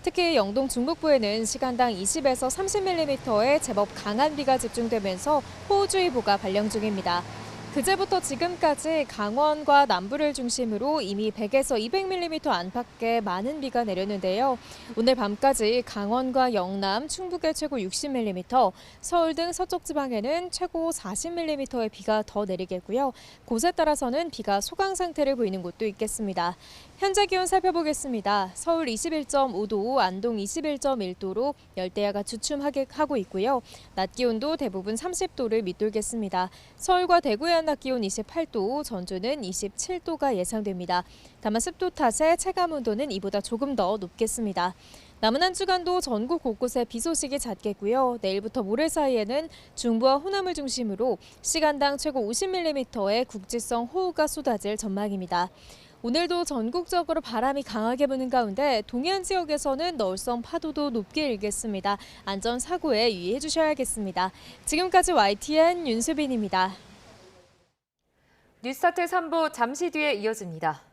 특히 영동 중북부에는 시간당 20에서 30mm의 제법 강한 비가 집중되면서 호우주의보가 발령 중입니다. 그제부터 지금까지 강원과 남부를 중심으로 이미 100에서 200mm 안팎의 많은 비가 내렸는데요. 오늘 밤까지 강원과 영남, 충북에 최고 60mm, 서울 등 서쪽 지방에는 최고 40mm의 비가 더 내리겠고요. 곳에 따라서는 비가 소강 상태를 보이는 곳도 있겠습니다. 현재 기온 살펴보겠습니다. 서울 21.5도, 안동 21.1도로 열대야가 주춤하고 있고요. 낮 기온도 대부분 30도를 밑돌겠습니다. 서울과 대구의 낮 기온 28도, 전주는 27도가 예상됩니다. 다만 습도 탓에 체감 온도는 이보다 조금 더 높겠습니다. 남은 한 주간도 전국 곳곳에 비 소식이 잦겠고요. 내일부터 모레 사이에는 중부와 호남을 중심으로 시간당 최고 50mm의 국지성 호우가 쏟아질 전망입니다. 오늘도 전국적으로 바람이 강하게 부는 가운데 동해안 지역에서는 널성 파도도 높게 일겠습니다. 안전사고에 유의해 주셔야겠습니다. 지금까지 YTN 윤수빈입니다. 뉴스타트 3부 잠시 뒤에 이어집니다.